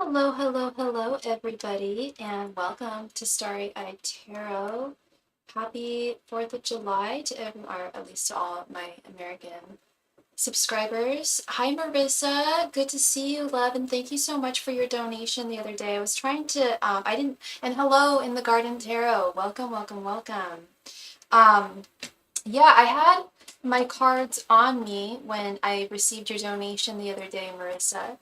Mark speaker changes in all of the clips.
Speaker 1: Hello, hello, hello, everybody, and welcome to Starry Tarot. Happy 4th of July to everyone, or at least to all my American subscribers. Hi, Marissa. Good to see you, love, and thank you so much for your donation the other day. I was trying to, and hello in the Garden Tarot. Welcome, welcome, welcome. Yeah, I had my cards on me when I received your donation the other day, Marissa.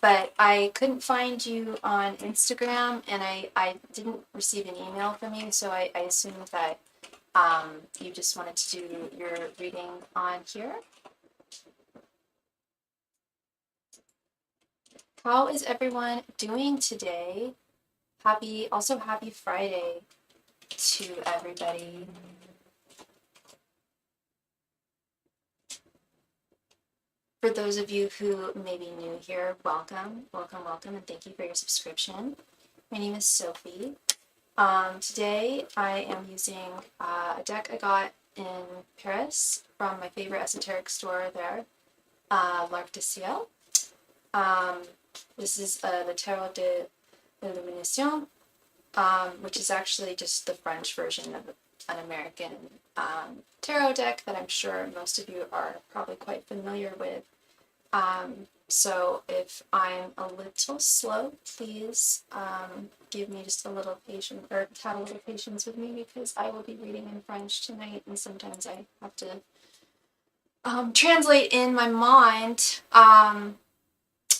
Speaker 1: But I couldn't find you on Instagram, and I didn't receive an email from you, so I assumed that you just wanted to do your reading on here. How is everyone doing today? Also happy Friday to everybody. For those of you who may be new here, welcome, welcome, welcome, and thank you for your subscription. My name is Sophie. Today I am using a deck I got in Paris from my favorite esoteric store there, L'Arc de Ciel. This is the Tarot de l'Illumination, which is actually just the French version of an American tarot deck that I'm sure most of you are probably quite familiar with. So if I'm a little slow, please give me just a little patience, or have a little patience with me, because I will be reading in French tonight, and sometimes I have to translate in my mind.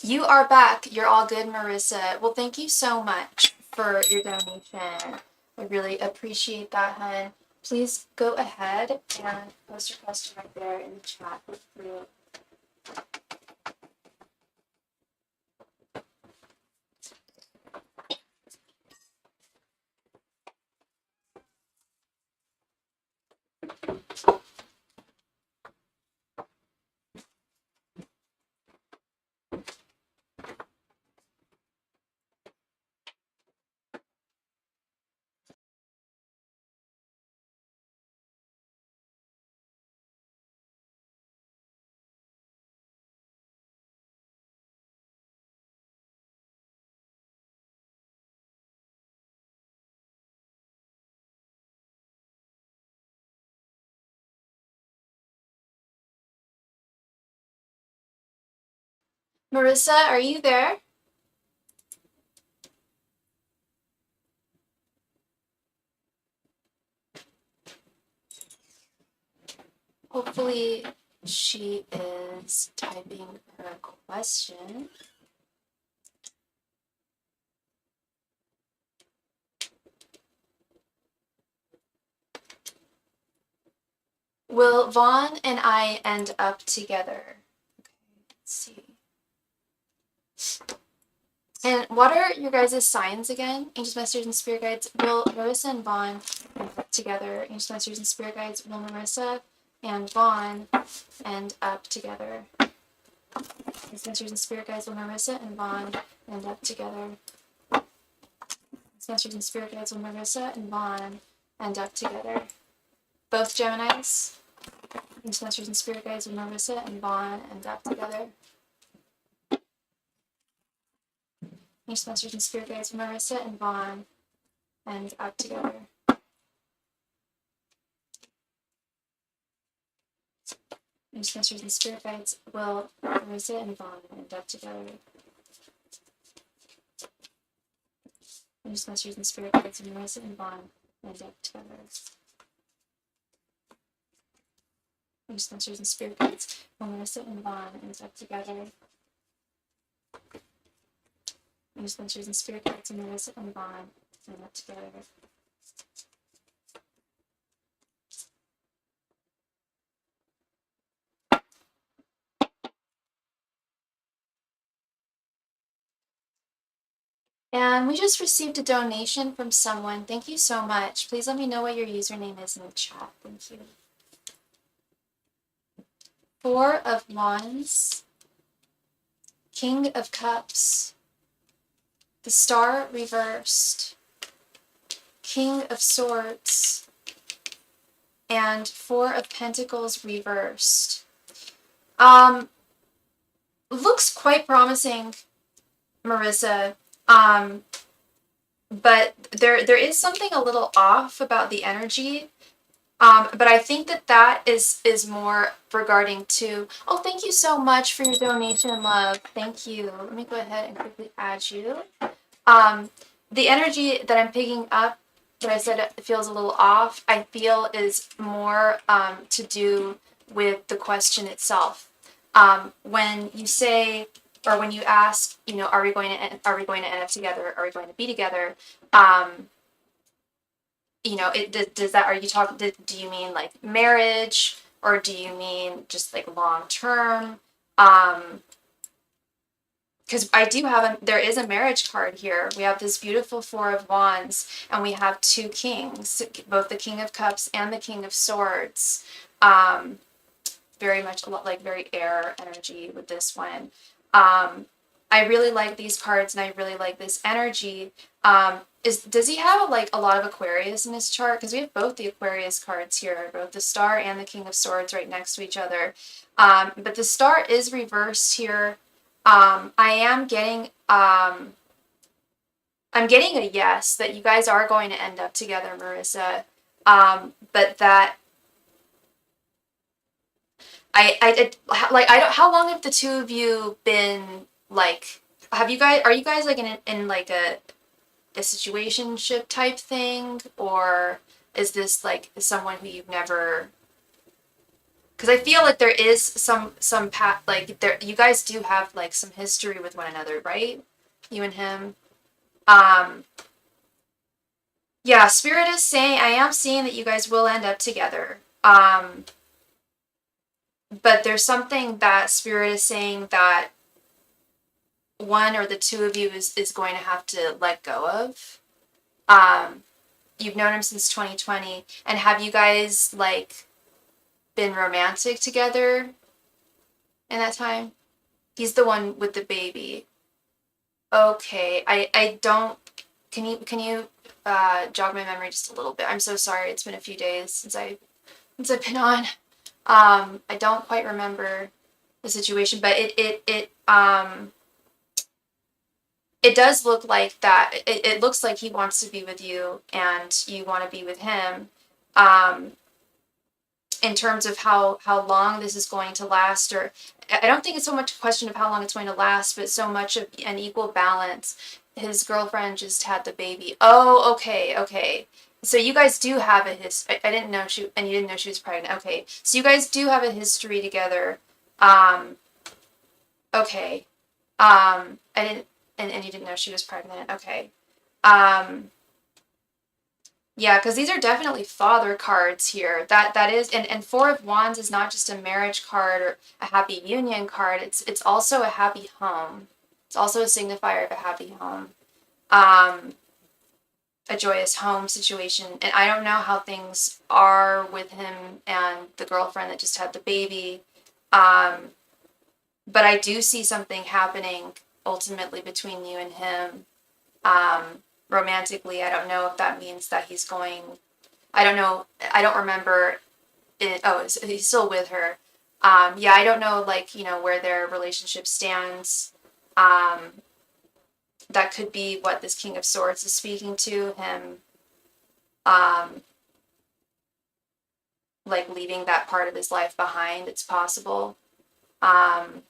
Speaker 1: You are back. You're all good, Marissa. Well, thank you so much for your donation. I really appreciate that, hun. Please go ahead and post your question right there in the chat. Marissa, are you there? Hopefully she is typing her question. Will Vaughn and I end up together? Okay, let's see. And what are your guys' signs again? Angels, Masters, and Spirit Guides. Will Marissa and Vaughn end up together? Angels, Masters, and Spirit Guides. Will Marissa and Vaughn end up together? Angels, Masters, and Spirit Guides. Will Marissa and Vaughn end up together? Angels, Masters, and Spirit Guides. Will Marissa and Vaughn end up together? Both Geminis. Angels, Masters, and Spirit Guides. Will Marissa and Vaughn end up together? Angels, Masters, and Spirit Guides. Will Marissa and Vaughn end up together? Angels, Masters, and Spirit Guides. Will Marissa and Vaughn end up together? Angels, Masters, and Spirit Guides. Will Marissa and Vaughn end up together? Angels, Masters, and Spirit Guides. Will Marissa and Vaughn end up together? Angels, Masters, and Spirit Guides. Will Marissa and Vaughn end up together? And we just received a donation from someone. Thank you so much. Please let me know what your username is in the chat. Thank you. 4 of Wands, King of Cups, the Star reversed, King of Swords, and 4 of Pentacles reversed. Looks quite promising Marissa. But there is something a little off about the energy. But I think that is more regarding to. Oh, thank you so much for your donation, love. Thank you. Let me go ahead and quickly add you. Um, the energy that I'm picking up, that I said it feels a little off, I feel is more to do with the question itself. When you say, or when you ask, are we going to end up together? Are we going to be together? Um, does that, are you talking, do you mean like marriage, or do you mean just like long term? Because I do have there is a marriage card here. We have this beautiful Four of Wands, and we have two kings, both the King of Cups and the King of Swords. Um, Very much a lot like very air energy with this one. I really like these cards, and I really like this energy. Does he have like a lot of Aquarius in his chart? Because we have both the Aquarius cards here, both the Star and the King of Swords right next to each other. But the Star is reversed here. I am getting I'm getting a yes that you guys are going to end up together, Marissa. But that I don't. How long have the two of you been like? Have you guys? Are you guys like in like a situationship type thing, or is this like someone who you've never? Because I feel like there is some pat like there. You guys do have like some history with one another, right? You and him. Um. Yeah, Spirit is saying I am seeing that you guys will end up together. But there's something that Spirit is saying that one or the two of you is going to have to let go of. Um, you've known him since 2020, and have you guys like been romantic together in that time? He's the one with the baby. Okay, I don't. Can you jog my memory just a little bit? I'm so sorry. It's been a few days since I've been on. I don't quite remember the situation, but it does look like that. It looks like he wants to be with you, and you want to be with him. Um, in terms of how long this is going to last, or I don't think it's so much a question of how long it's going to last, but so much of an equal balance. His girlfriend just had the baby. Oh, okay. So you guys do have a history. I didn't know and you didn't know she was pregnant. Okay, so you guys do have a history together. Um, okay. I didn't, and you didn't know she was pregnant. Okay. Um, yeah, because these are definitely father cards here. That is, and Four of Wands is not just a marriage card or a happy union card. It's also a happy home. It's also a signifier of a happy home, um, a joyous home situation. And I don't know how things are with him and the girlfriend that just had the baby, um, but I do see something happening ultimately between you and him. Romantically, I don't know if that means that he's going. I don't know. I don't remember. Oh, he's still with her. Yeah, I don't know, like, where their relationship stands. Um, that could be what this King of Swords is speaking to him. Um, like leaving that part of his life behind. It's possible. Um,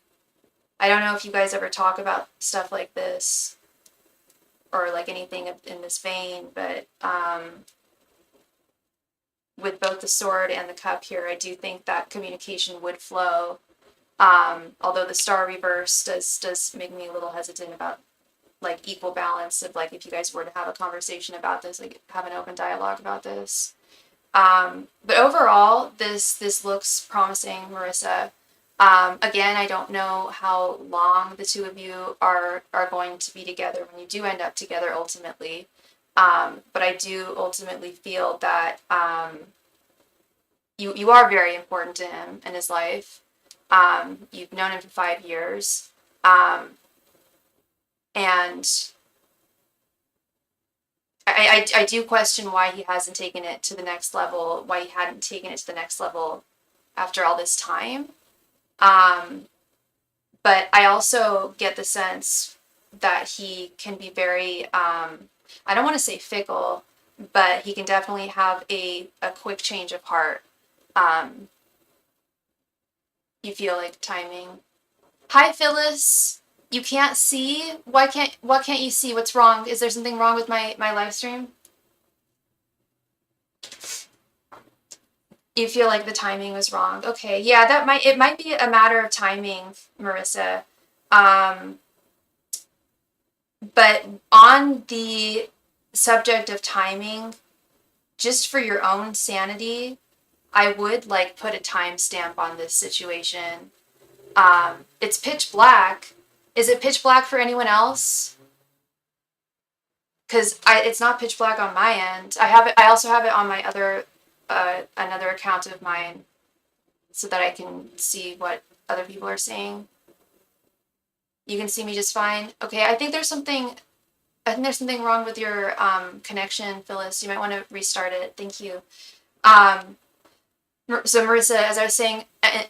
Speaker 1: I don't know if you guys ever talk about stuff like this or like anything in this vein, but with both the sword and the cup here, I do think that communication would flow. Although the star reverse does make me a little hesitant about like equal balance of like if you guys were to have a conversation about this, like have an open dialogue about this. But overall, this looks promising, Marissa. Again, I don't know how long the two of you are going to be together when you do end up together ultimately. But I do ultimately feel that you are very important to him in his life. You've known him for 5 years. And I do question why he hasn't taken it to the next level, why he hadn't taken it to the next level after all this time. But I also get the sense that he can be very, I don't want to say fickle, but he can definitely have a quick change of heart. You feel like timing. Hi, Phyllis. You can't see? What can't you see? What's wrong? Is there something wrong with my live stream? You feel like the timing was wrong. Okay, yeah, it might be a matter of timing, Marissa. But on the subject of timing, just for your own sanity, I would like put a timestamp on this situation. It's pitch black. Is it pitch black for anyone else? Because it's not pitch black on my end. I also have it on my other another account of mine, so that I can see what other people are saying. You can see me just fine. Okay, I think there's something wrong with your connection, Phyllis. You might want to restart it. Thank you. So Marissa, as I was saying, and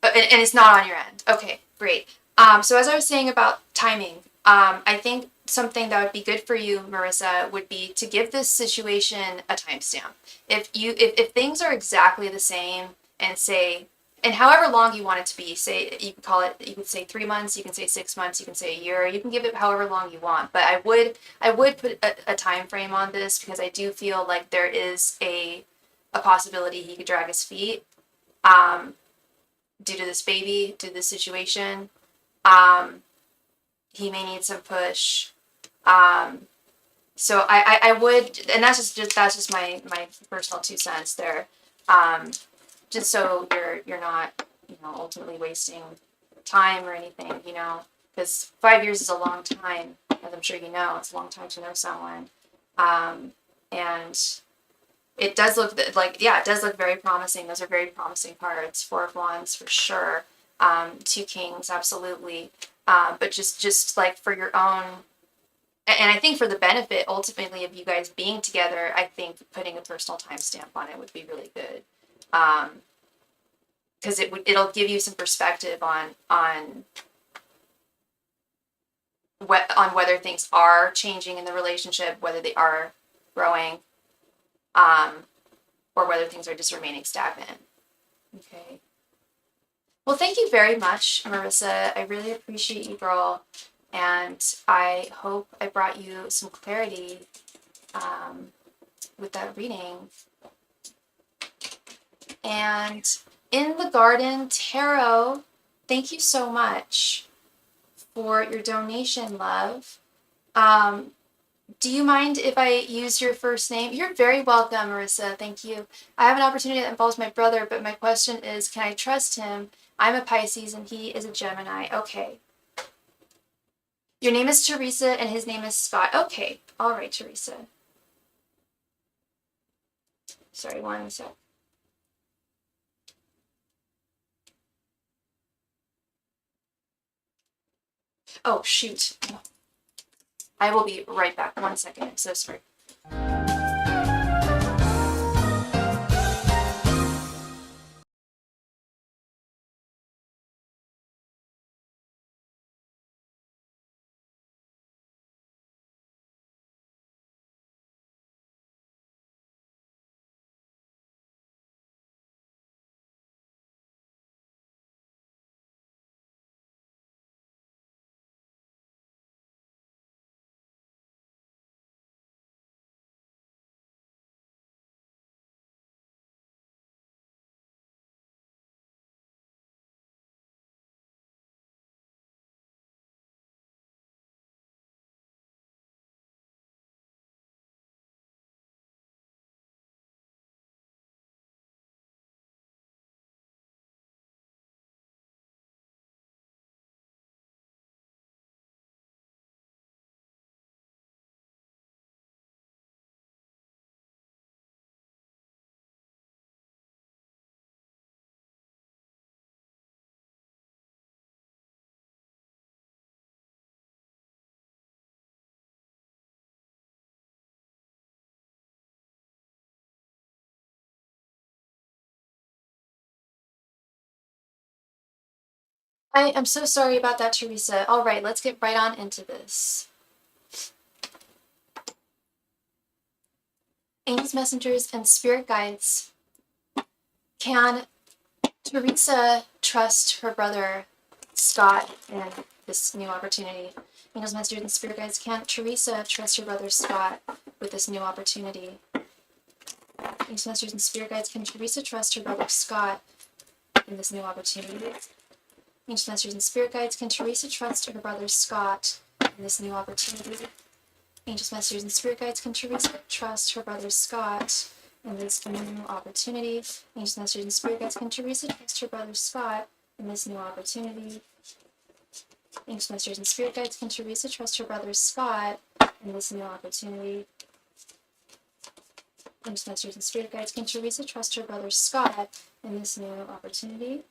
Speaker 1: it's not on your end. Okay, great. So as I was saying about timing, I think something that would be good for you, Marissa, would be to give this situation a timestamp. If things are exactly the same, and however long you want it to be, say you could say 3 months, you can say 6 months, you can say a year, you can give it however long you want. But I would put a time frame on this, because I do feel like there is a possibility he could drag his feet. Due to this baby, due to this situation. He may need some push. So I would, and that's just my personal 2 cents there. Just so you're not, ultimately wasting time or anything, because 5 years is a long time, as I'm sure you know. It's a long time to know someone. And it does look it does look very promising. Those are very promising cards. 4 of Wands for sure. 2 Kings, absolutely. But just like for your own, and I think for the benefit ultimately of you guys being together, I think putting a personal timestamp on it would be really good. Because it'll give you some perspective on whether things are changing in the relationship, whether they are growing. Or whether things are just remaining stagnant. Okay. Well, thank you very much, Marissa. I really appreciate you, girl. And I hope I brought you some clarity with that reading. And In the Garden Tarot, thank you so much for your donation, love. Do you mind if I use your first name? You're very welcome, Marissa. Thank you. I have an opportunity that involves my brother, but my question is, can I trust him? I'm a Pisces and he is a Gemini. Okay. Your name is Teresa and his name is Scott. Okay. All right, Teresa. Sorry, one sec. Oh, shoot. I will be right back. 1 second. I'm so sorry. I am so sorry about that, Teresa. All right, let's get right on into this. Angels, messengers, and spirit guides. Can Teresa trust her brother Scott in this new opportunity? Angels, messengers, and spirit guides. Can Teresa trust her brother Scott with this new opportunity? Angels, messengers, and spirit guides. Can Teresa trust her brother Scott in this new opportunity? Angels, messengers, and spirit guides. Can Teresa trust her brother Scott in this new opportunity? Angels, messengers, and spirit guides. Can Teresa trust her brother Scott in this new opportunity? Angels, messengers, and spirit guides. Can Teresa trust her brother Scott in this new opportunity? Angels, messengers, and spirit guides. Can Teresa trust her brother Scott in this new opportunity? Angels, messengers, and spirit guides. Can Teresa trust her brother Scott in this new opportunity?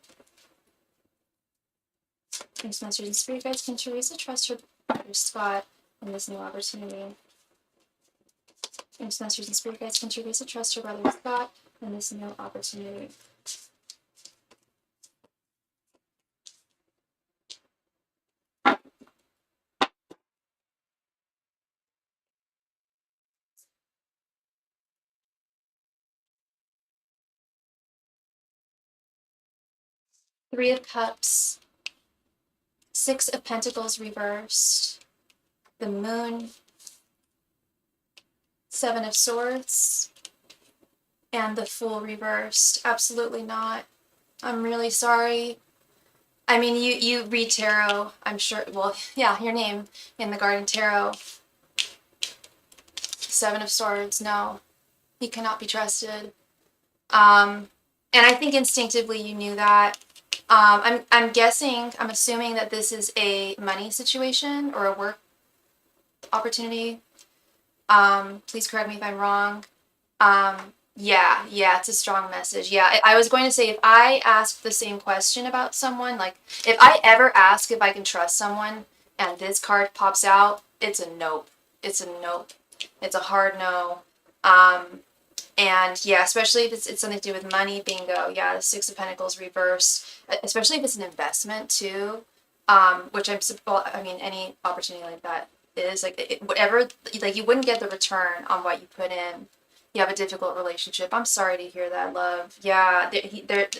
Speaker 1: Angels, messengers, and spirit guides. Can Teresa trust her brother Scott in this new opportunity? Angels, messengers, and spirit guides. Can Teresa trust her brother Scott in this new opportunity? Three of Cups, Six of Pentacles reversed, the Moon, Seven of Swords, and the Fool reversed. Absolutely not. I'm really sorry. I mean, you read tarot, I'm sure. Well, yeah, your name in the Garden Tarot. Seven of Swords, no. He cannot be trusted. And I think instinctively you knew that. I'm guessing, I'm assuming that this is a money situation or a work opportunity. Please correct me if I'm wrong. Yeah, it's a strong message. Yeah, I was going to say, if I ask the same question about someone, like if I ever ask if I can trust someone and this card pops out, it's a nope. It's a nope. It's a hard no. And yeah, especially if it's something to do with money, bingo. Yeah, the Six of Pentacles reverse, especially if it's an investment too, which I mean, any opportunity like that is like whatever, like you wouldn't get the return on what you put in. You have a difficult relationship. I'm sorry to hear that, love. Yeah,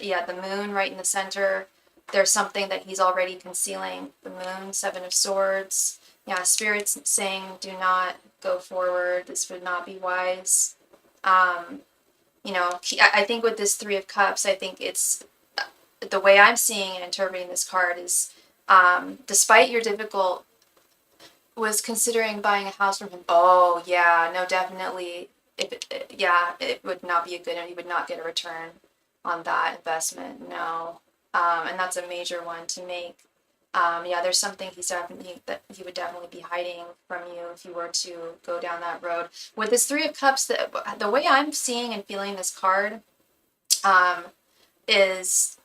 Speaker 1: yeah, the Moon right in the center. There's something that he's already concealing. The Moon, Seven of Swords. Yeah, Spirit's saying do not go forward. This would not be wise. You know, I think with this Three of Cups, I think it's the way I'm seeing and interpreting this card is, despite your difficult, was considering buying a house from him. Oh yeah, no, definitely. It would not be a good, and you would not get a return on that investment. No, and that's a major one to make. Yeah, there's something that he would definitely be hiding from you if you were to go down that road. With this Three of Cups, the way I'm seeing and feeling this card, um, is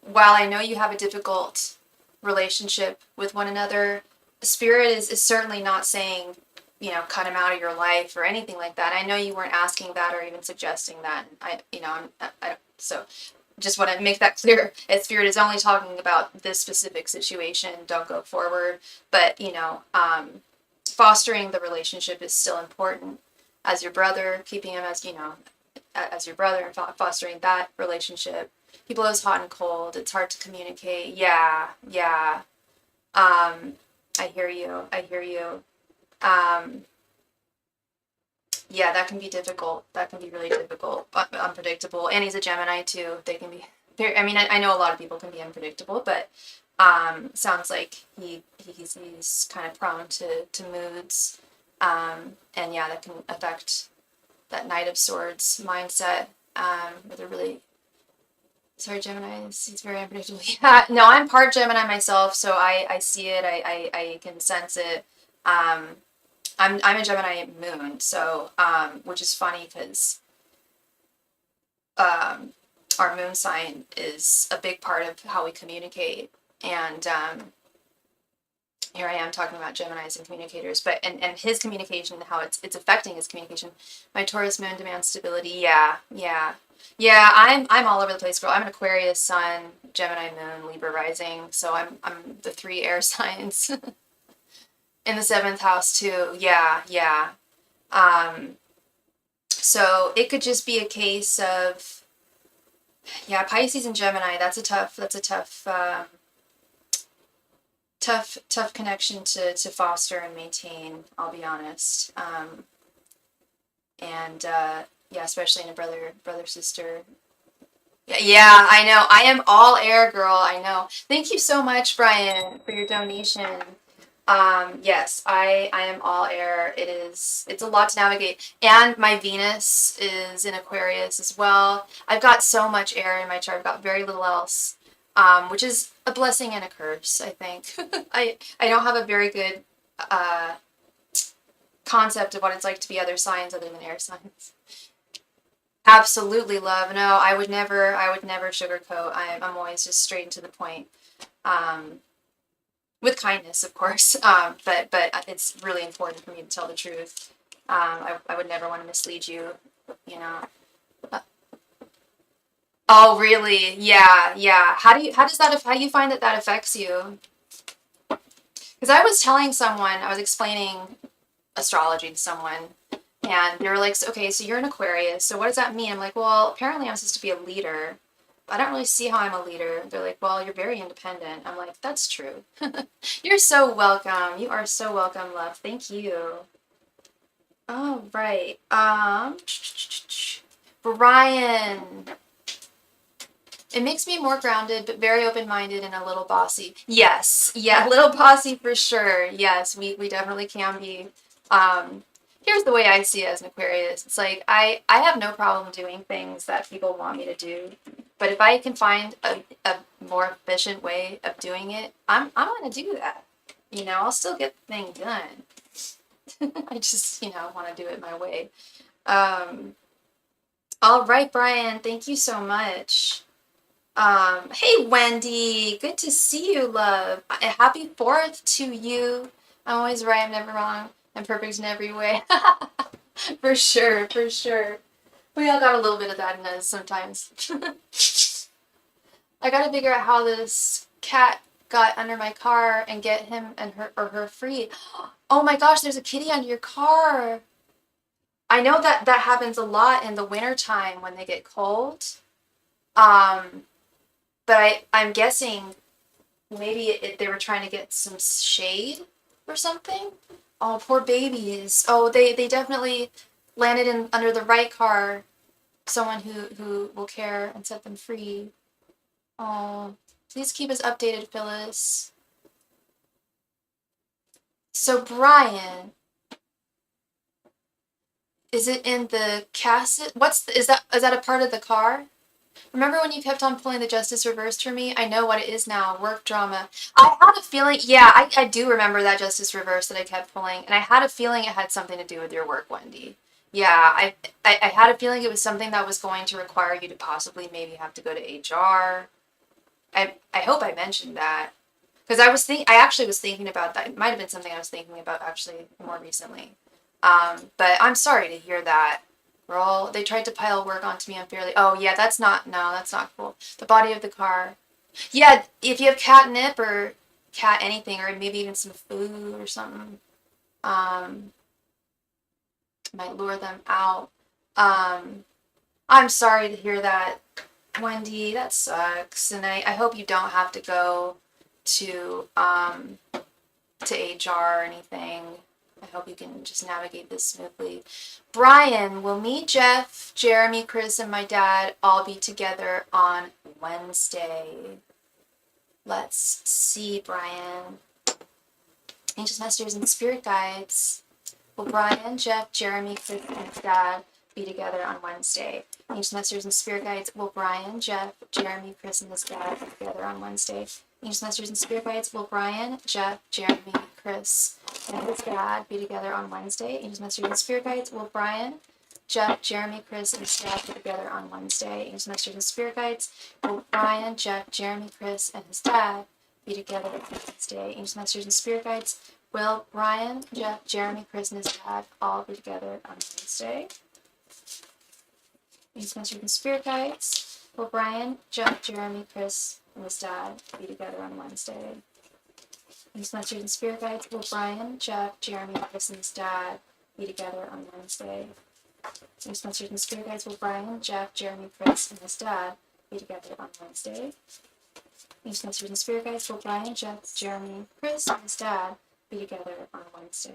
Speaker 1: while I know you have a difficult relationship with one another, Spirit is certainly not saying, you know, cut him out of your life or anything like that. I know you weren't asking that or even suggesting that. So just want to make that clear. Spirit is only talking about this specific situation. Don't go forward. But, fostering the relationship is still important as your brother, keeping him as your brother and fostering that relationship. He blows hot and cold. It's hard to communicate. Yeah. I hear you. Yeah, that can be difficult. That can be really difficult, unpredictable. And he's a Gemini too. They can be very, I know a lot of people can be unpredictable, but sounds like he's kind of prone to moods. And yeah, that can affect that Knight of Swords mindset. With a really, sorry, Gemini, he's very unpredictable. Yeah, no, I'm part Gemini myself, so I see it. I can sense it. I'm a Gemini moon, so which is funny because our moon sign is a big part of how we communicate, and here I am talking about Geminis and communicators, but and his communication, how it's affecting his communication. My Taurus moon demands stability. Yeah. Yeah, I'm all over the place, girl. I'm an Aquarius sun, Gemini moon, Libra rising, so I'm the three air signs in the seventh house too. Yeah, yeah. Um, so it could just be a case of, yeah, Pisces and Gemini. That's a tough connection to foster and maintain. I'll be honest. And yeah, especially in a brother sister. Yeah, I know. I am all air, girl. I know. Thank you so much, Brian, for your donation. Yes, I am all air. It's a lot to navigate. And my Venus is in Aquarius as well. I've got so much air in my chart. I've got very little else. Which is a blessing and a curse, I think. I don't have a very good uh concept of what it's like to be other signs other than air signs. Absolutely, love. No, I would never sugarcoat. I'm always just straight and to the point. Um, with kindness, of course. But it's really important for me to tell the truth. I would never want to mislead you, you know. Uh, oh, really? Yeah, yeah. How do you find that that affects you? Because I was telling someone, I was explaining astrology to someone, and they were like, okay, so you're an Aquarius, so what does that mean? I'm like, well, apparently I'm supposed to be a leader. I don't really see how I'm a leader. They're like, well, you're very independent. I'm like, that's true. You're so welcome. You are so welcome, love. Thank you. All right. Brian. It makes me more grounded, but very open-minded and a little bossy. Yes, yeah, a little bossy for sure. Yes, we definitely can be. Um, Here's the way I see it as an Aquarius. It's like I have no problem doing things that people want me to do, but if I can find a more efficient way of doing it, I'm gonna do that. You know, I'll still get the thing done. I just, want to do it my way. Um, all right, Brian, thank you so much. Hey Wendy, good to see you, love. Happy 4th to you. I'm always right, I'm never wrong. I'm perfect in every way. For sure, for sure. We all got a little bit of that in us sometimes. I gotta figure out how this cat got under my car and get him and her free. Oh my gosh, there's a kitty under your car. I know that that happens a lot in the winter time when they get cold. Um, but I'm guessing maybe they were trying to get some shade or something. Oh, poor babies. Oh, they definitely landed in under the right car. Someone who will care and set them free. Oh, please keep us updated, Phyllis. So Brian, is it in the cassette? Is that a part of the car? Remember when you kept on pulling the Justice Reversed for me? I know what it is now. Work drama. I had a feeling, yeah, I do remember that Justice Reversed that I kept pulling, and I had a feeling it had something to do with your work, Wendy. Yeah, I had a feeling it was something that was going to require you to possibly maybe have to go to HR. I hope I mentioned that. Because I actually was thinking about that. It might have been something I was thinking about actually more recently. But I'm sorry to hear that. They tried to pile work onto me unfairly. Oh yeah, no, that's not cool. The body of the car. Yeah, if you have catnip or cat anything, or maybe even some food or something, um, might lure them out. Um, I'm sorry to hear that, Wendy. That sucks, and I hope you don't have to go to HR or anything. I hope you can just navigate this smoothly. Brian, will me, Jeff, Jeremy, Chris, and my dad all be together on Wednesday? Let's see, Brian. Angels, Masters, and Spirit Guides. Will Brian, Jeff, Jeremy, Chris, and his dad be together on Wednesday? Angels, Masters, and Spirit Guides. Will Brian, Jeff, Jeremy, Chris, and his dad be together on Wednesday? Angels, Masters, and Spirit Guides. Will Brian, Jeff, Jeremy, Chris, and his dad be together on Wednesday? Angels, Masters, and Spirit Guides. Will Brian, Jeff, Jeremy, Chris, and his dad be together on Wednesday? Angels, Masters, and Spirit Guides. Will Brian, Jeff, Jeremy, Chris, and his dad be together on Wednesday? Angels, Masters, and Spirit Guides. Will Brian, Jeff, Jeremy, Chris, and his dad all be together on Wednesday? These messages and spirit guides. Will Brian, Jeff, Jeremy, Chris, and his dad be together on Wednesday? These messages and spirit guides. Will Brian, Jeff, Jeremy, Chris, and his dad be together on Wednesday? These messages and spirit guides. Will Brian, Jeff, Jeremy, Chris, and his dad be together on Wednesday? These messages and spirit guides. Will Brian, Jeff, Jeremy, Chris, and his dad be together on Wednesday?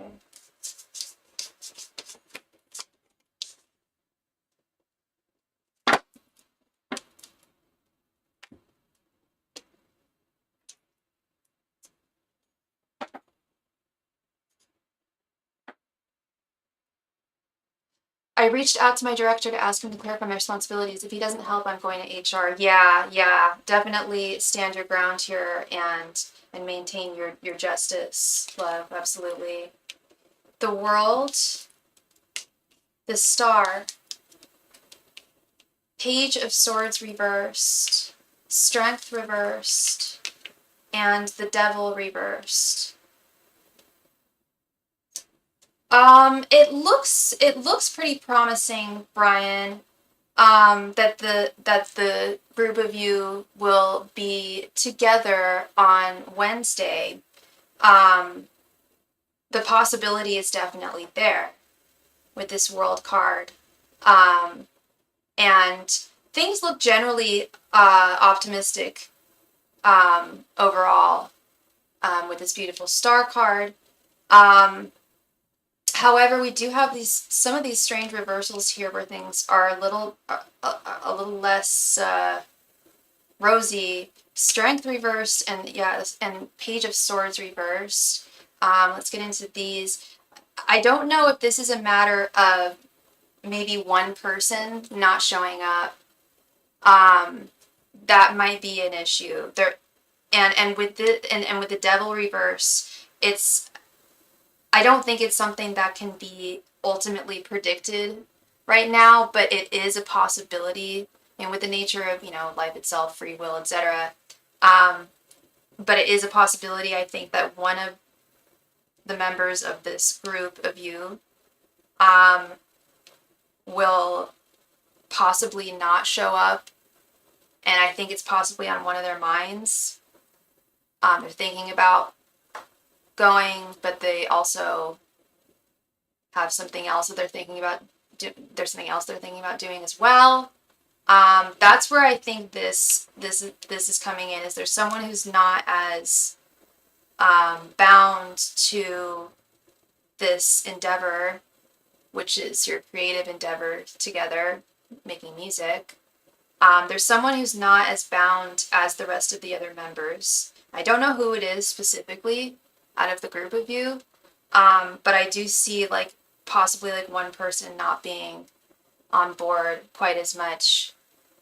Speaker 1: I reached out to my director to ask him to clarify my responsibilities. If he doesn't help, I'm going to HR. Yeah. Definitely stand your ground here and maintain your justice, love. Absolutely. The world, the star, Page of Swords reversed, Strength reversed, and the Devil reversed. It looks pretty promising, Brian. That the group of you will be together on Wednesday. The possibility is definitely there with this World card. And things look generally optimistic overall with this beautiful Star card. However, we do have some of these strange reversals here where things are a little less rosy. Strength reversed, and Page of Swords reversed. Let's get into these. I don't know if this is a matter of maybe one person not showing up. That might be an issue there, and with the Devil reverse, I don't think it's something that can be ultimately predicted right now, but it is a possibility, and with the nature of, life itself, free will, etc. But it is a possibility, I think, that one of the members of this group of you will possibly not show up, and I think it's possibly on one of their minds. They're thinking about going, but they also have something else that they're thinking about. There's something else they're thinking about doing as well. That's where I think this is coming in. Is there's someone who's not as bound to this endeavor, which is your creative endeavor together, making music. There's someone who's not as bound as the rest of the other members. I don't know who it is specifically out of the group of you, but I do see possibly one person not being on board quite as much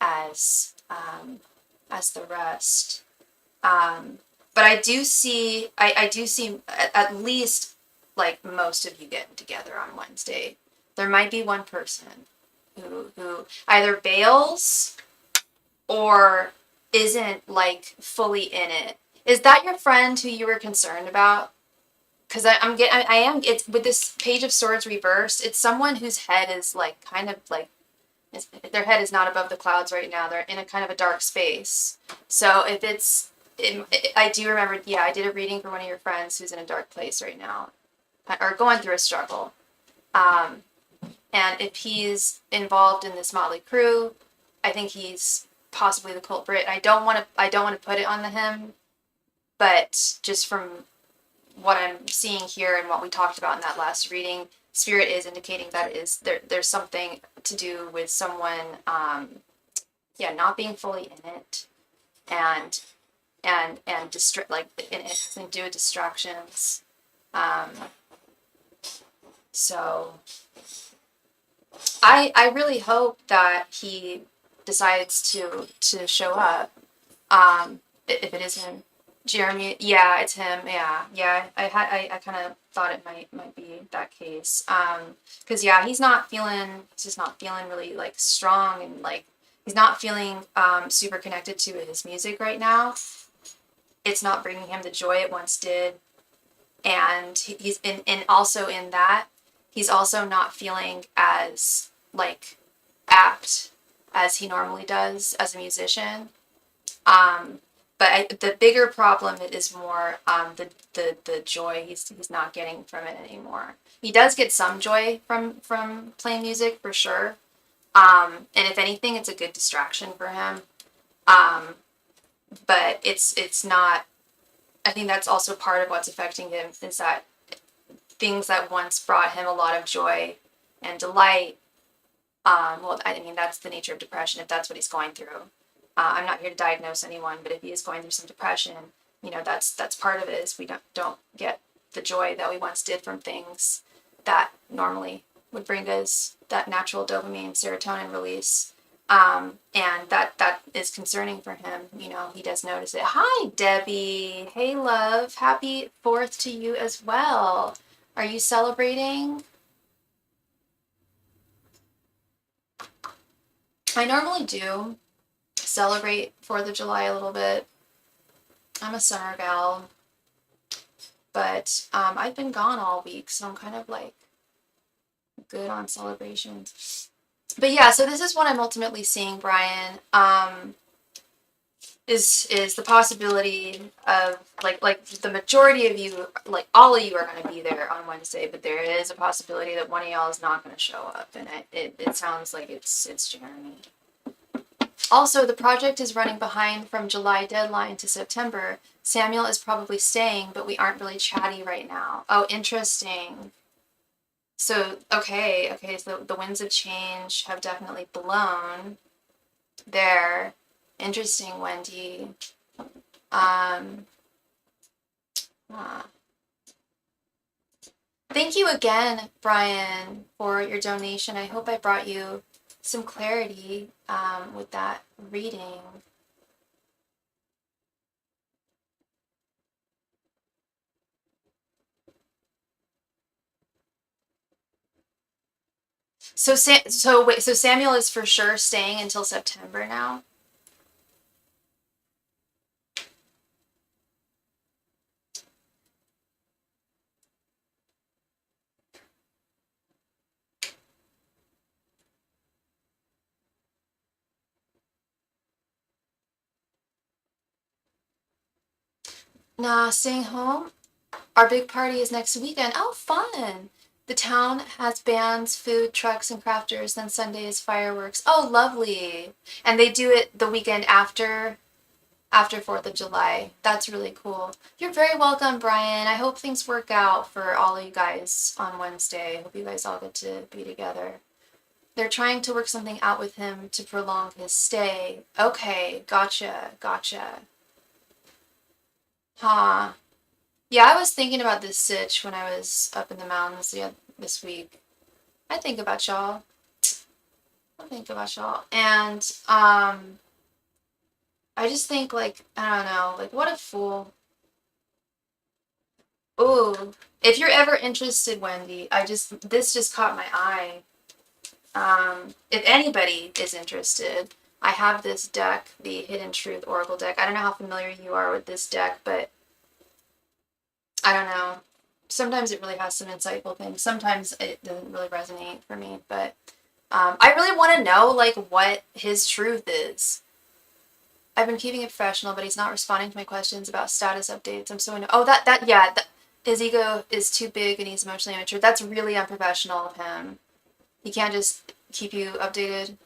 Speaker 1: as the rest. But I do see at least most of you getting together on Wednesday. There might be one person who either bails or isn't fully in it. Is that your friend who you were concerned about? Because it's with this Page of Swords reversed, it's someone whose head is their head is not above the clouds right now. They're in a kind of a dark space. So I do remember, I did a reading for one of your friends who's in a dark place right now, or going through a struggle. And if he's involved in this motley crew, I think he's possibly the culprit. I don't want to put it on him, but just from what I'm seeing here and what we talked about in that last reading, Spirit is indicating that there's something to do with someone, not being fully in it, and it has to do with distractions. So I really hope that he decides to show up. If it is him. Jeremy, yeah, it's him. Yeah. I kind of thought it might be that case. Because he's just not feeling really strong, and he's not feeling super connected to his music right now. It's not bringing him the joy it once did, and he's also in that he's also not feeling as apt as he normally does as a musician. But the bigger problem is more the joy he's not getting from it anymore. He does get some joy from playing music for sure. And if anything, it's a good distraction for him. But it's not. I think that's also part of what's affecting him is that things that once brought him a lot of joy and delight. Well, I mean that's the nature of depression if that's what he's going through. I'm not here to diagnose anyone, but if he is going through some depression, that's part of it. Is we don't get the joy that we once did from things that normally would bring us that natural dopamine, serotonin release, and that is concerning for him. He does notice it. Hi, Debbie. Hey, love. Happy 4th to you as well. Are you celebrating? I normally do celebrate 4th of July a little bit. I'm a summer gal, but I've been gone all week, so I'm kind of like good on celebrations. But yeah, so this is what I'm ultimately seeing, Brian. Is the possibility of like the majority of you, like all of you, are going to be there on Wednesday, but there is a possibility that one of y'all is not going to show up, and it sounds like it's Jeremy. Also, the project is running behind from July deadline to September. Samuel is probably staying, but we aren't really chatty right now. Oh, interesting. So, okay, so the winds of change have definitely blown there. Interesting, Wendy. Thank you again, Brian, for your donation. I hope I brought you some clarity with that reading. So Samuel is for sure staying until September now? Nah, staying home. Our big party is next weekend. Oh, fun! The town has bands, food, trucks, and crafters. Then Sunday is fireworks. Oh, lovely! And they do it the weekend after 4th of July. That's really cool. You're very welcome, Brian. I hope things work out for all of you guys on Wednesday. I hope you guys all get to be together. They're trying to work something out with him to prolong his stay. Okay, gotcha. Huh. Yeah, I was thinking about this sitch when I was up in the mountains this week. I think about y'all. And I just think like, I don't know, like what a fool. Ooh, if you're ever interested, Wendy, this just caught my eye. If anybody is interested, I have this deck, the Hidden Truth Oracle deck. I don't know how familiar you are with this deck, but I don't know. Sometimes it really has some insightful things. Sometimes it doesn't really resonate for me, but I really want to know like what his truth is. I've been keeping it professional, but he's not responding to my questions about status updates. I'm so his ego is too big and he's emotionally immature. That's really unprofessional of him. He can't just keep you updated.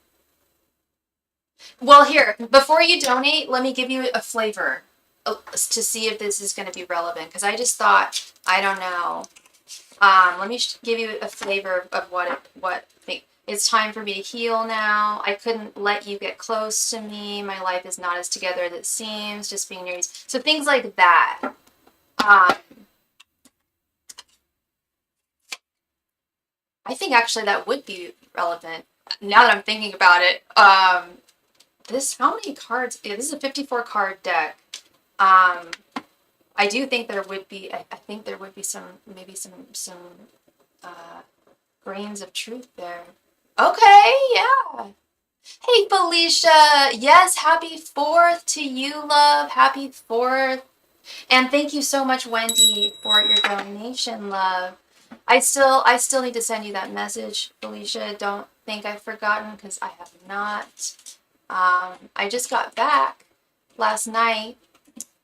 Speaker 1: Well, here, before you donate, let me give you a flavor to see if this is going to be relevant. Because I just thought, I don't know. Let me give you a flavor of what it's time for me to heal now. I couldn't let you get close to me. My life is not as together as it seems. Just being near you. So things like that. I think actually that would be relevant now that I'm thinking about it. How many cards? Yeah, this is a 54 card deck. I do think there would be. I think there would be some grains of truth there. Okay, yeah. Hey, Felicia. Yes, happy 4th to you, love. Happy 4th. And thank you so much, Wendy, for your donation, love. I still need to send you that message, Felicia. Don't think I've forgotten, because I have not. I just got back last night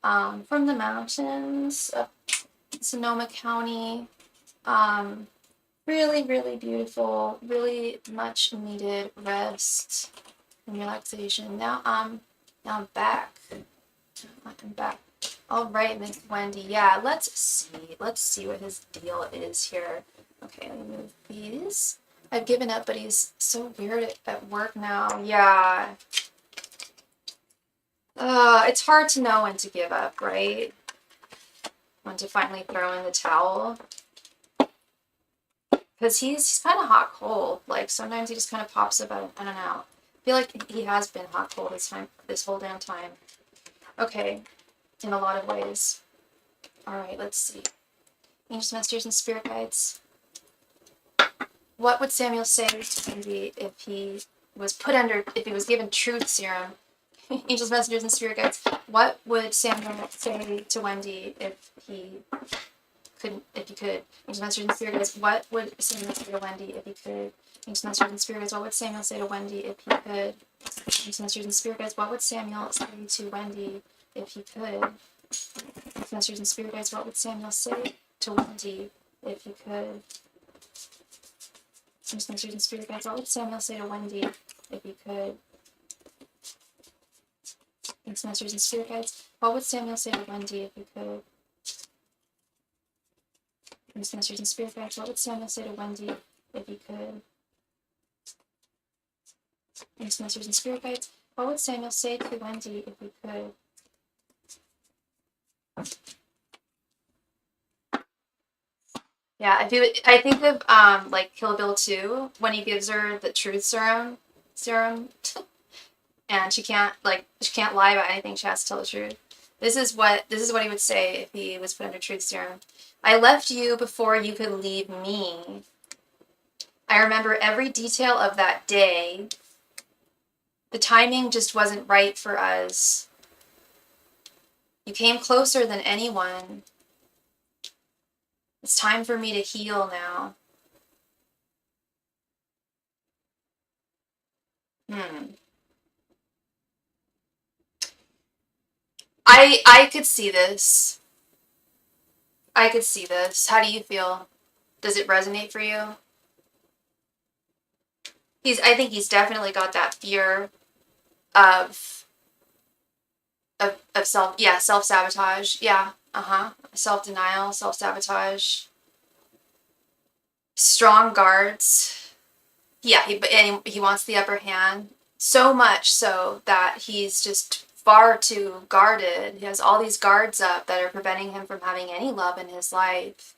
Speaker 1: from the mountains of Sonoma County. Really, really beautiful, really much needed rest and relaxation. Now I'm back. I'm back. All right, Miss Wendy. Yeah, let's see what his deal is here. Okay, let me move these. I've given up, but he's so weird at work now. Yeah. It's hard to know when to give up, right? When to finally throw in the towel. Because he's kind of hot cold. Like, sometimes he just kind of pops up out, I don't know. I feel like he has been hot cold this whole damn time. Okay, in a lot of ways. Alright, let's see. Angels, Masters, and Spirit Guides. What would Samuel say to Wendy if he was given truth serum? Angels, Messengers, and Spirit Guides. What would Samuel say to Wendy if he could? Angels, Messengers, and Spirit Guides. What would Samuel say to Wendy if he could? Angels, Messengers, and Spirit Guides. What would Samuel say to Wendy if he could? Angels, Messengers, and Spirit Guides. What would Samuel say to Wendy if he could? Angels, Messengers, and Spirit Guides. What would Samuel say to Wendy if he could? Angels, Messengers, and Spirit Guides. What would Samuel say to Wendy if he could? Angels, Masters, and Spirit Guides. What would Samuel say to Wendy if he could? Angels, Masters, and Spirit Guides. What would Samuel say to Wendy if he could? Angels, Masters, and Spirit Guides. What would Samuel say to Wendy if he could? Yeah, I think of like Kill Bill 2 when he gives her the truth serum, and she can't lie about anything. She has to tell the truth. This is what he would say if he was put under truth serum. I left you before you could leave me. I remember every detail of that day. The timing just wasn't right for us. You came closer than anyone. It's time for me to heal now. I could see this. I could see this. How do you feel? Does it resonate for you? I think he's definitely got that fear of self-sabotage. Yeah. Self-denial, self-sabotage. Strong guards. Yeah, he wants the upper hand. So much so that he's just far too guarded. He has all these guards up that are preventing him from having any love in his life.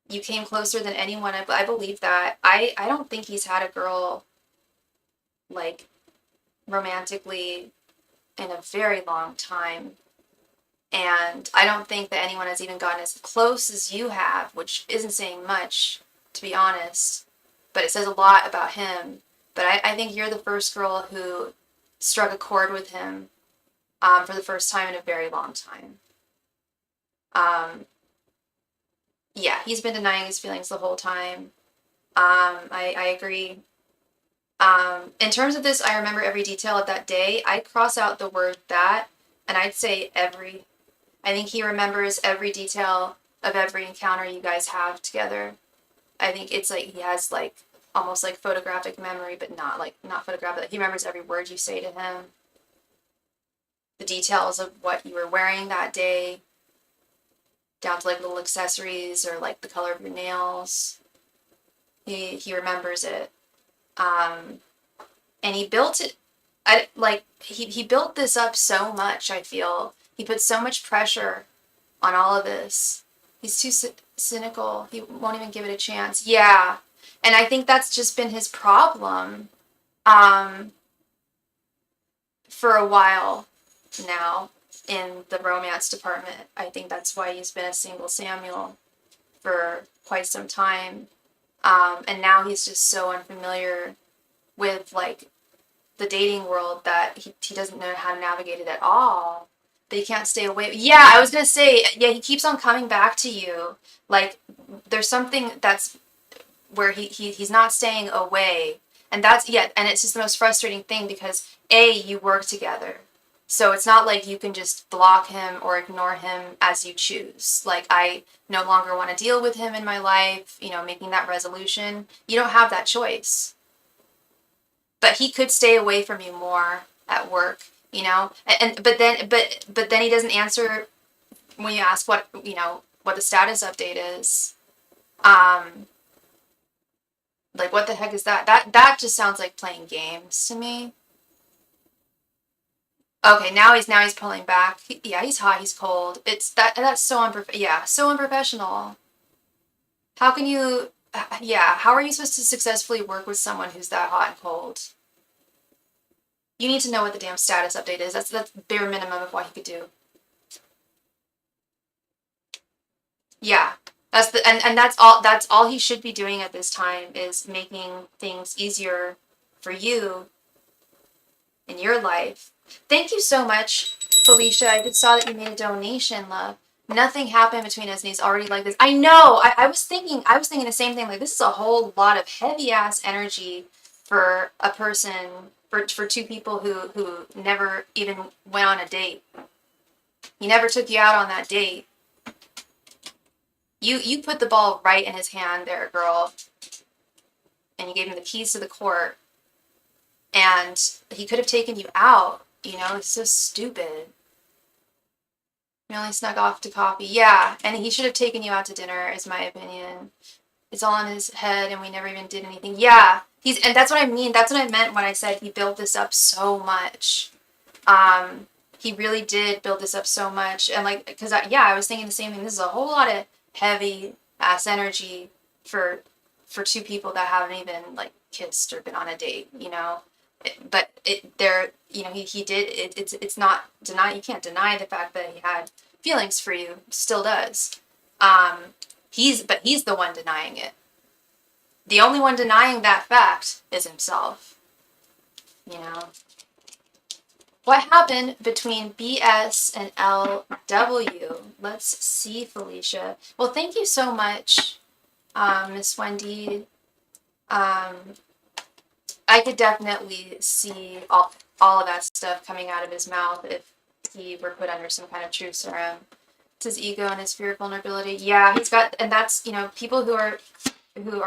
Speaker 1: You came closer than anyone. I believe that. I don't think he's had a girl, like, romantically in a very long time. And I don't think that anyone has even gotten as close as you have, which isn't saying much, to be honest. But it says a lot about him. But I think you're the first girl who struck a chord with him for the first time in a very long time. Yeah, he's been denying his feelings the whole time. I agree. In terms of this, I remember every detail of that day. I'd cross out the word that, and I'd say every. I think he remembers every detail of every encounter you guys have together. I think it's like he has like almost like photographic memory, but not photographic. He remembers every word you say to him. The details of what you were wearing that day, down to like little accessories or like the color of your nails. He remembers it. And he built it. He built this up so much, I feel. He put so much pressure on all of this. He's too cynical. He won't even give it a chance. Yeah. And I think that's just been his problem for a while now in the romance department. I think that's why he's been a single Samuel for quite some time. And now he's just so unfamiliar with, like, the dating world that he doesn't know how to navigate it at all. But he can't stay away. Yeah, I was going to say, yeah, he keeps on coming back to you. Like, there's something that's where he's not staying away. And that's, yeah, and it's just the most frustrating thing because you work together. So it's not like you can just block him or ignore him as you choose. Like, I no longer want to deal with him in my life, you know, making that resolution. You don't have that choice. But he could stay away from you more at work, you know? But then he doesn't answer when you ask what, you know, what the status update is. Like, what the heck is that? That just sounds like playing games to me. Okay, now he's pulling back. Yeah, he's hot, he's cold. That's so so unprofessional. How can you yeah, how are you supposed to successfully work with someone who's that hot and cold? You need to know what the damn status update is. That's bare minimum of what he could do. Yeah. And that's all he should be doing at this time is making things easier for you in your life. Thank you so much, Felicia. I just saw that you made a donation, love. Nothing happened between us and he's already like this. I know. I was thinking the same thing. Like, this is a whole lot of heavy ass energy for a person, for two people who never even went on a date. He never took you out on that date. You put the ball right in his hand there, girl. And you gave him the keys to the court. And he could have taken you out. You know, it's so stupid. You only snuck off to coffee. Yeah, and he should have taken you out to dinner, is my opinion. It's all in his head, and we never even did anything. Yeah, and that's what I mean. That's what I meant when I said he built this up so much. He really did build this up so much, and like, because I was thinking the same thing. This is a whole lot of heavy ass energy for two people that haven't even like kissed or been on a date. You know. He did it. It's not deny. You can't deny the fact that he had feelings for you. Still does. He's the one denying it. The only one denying that fact is himself. You know. What happened between BS and LW? Let's see, Felicia. Well, thank you so much, Miss Wendy. I could definitely see all of that stuff coming out of his mouth if he were put under some kind of truth serum. It's his ego and his fear of vulnerability. Yeah, he's got, and that's, you know, people who are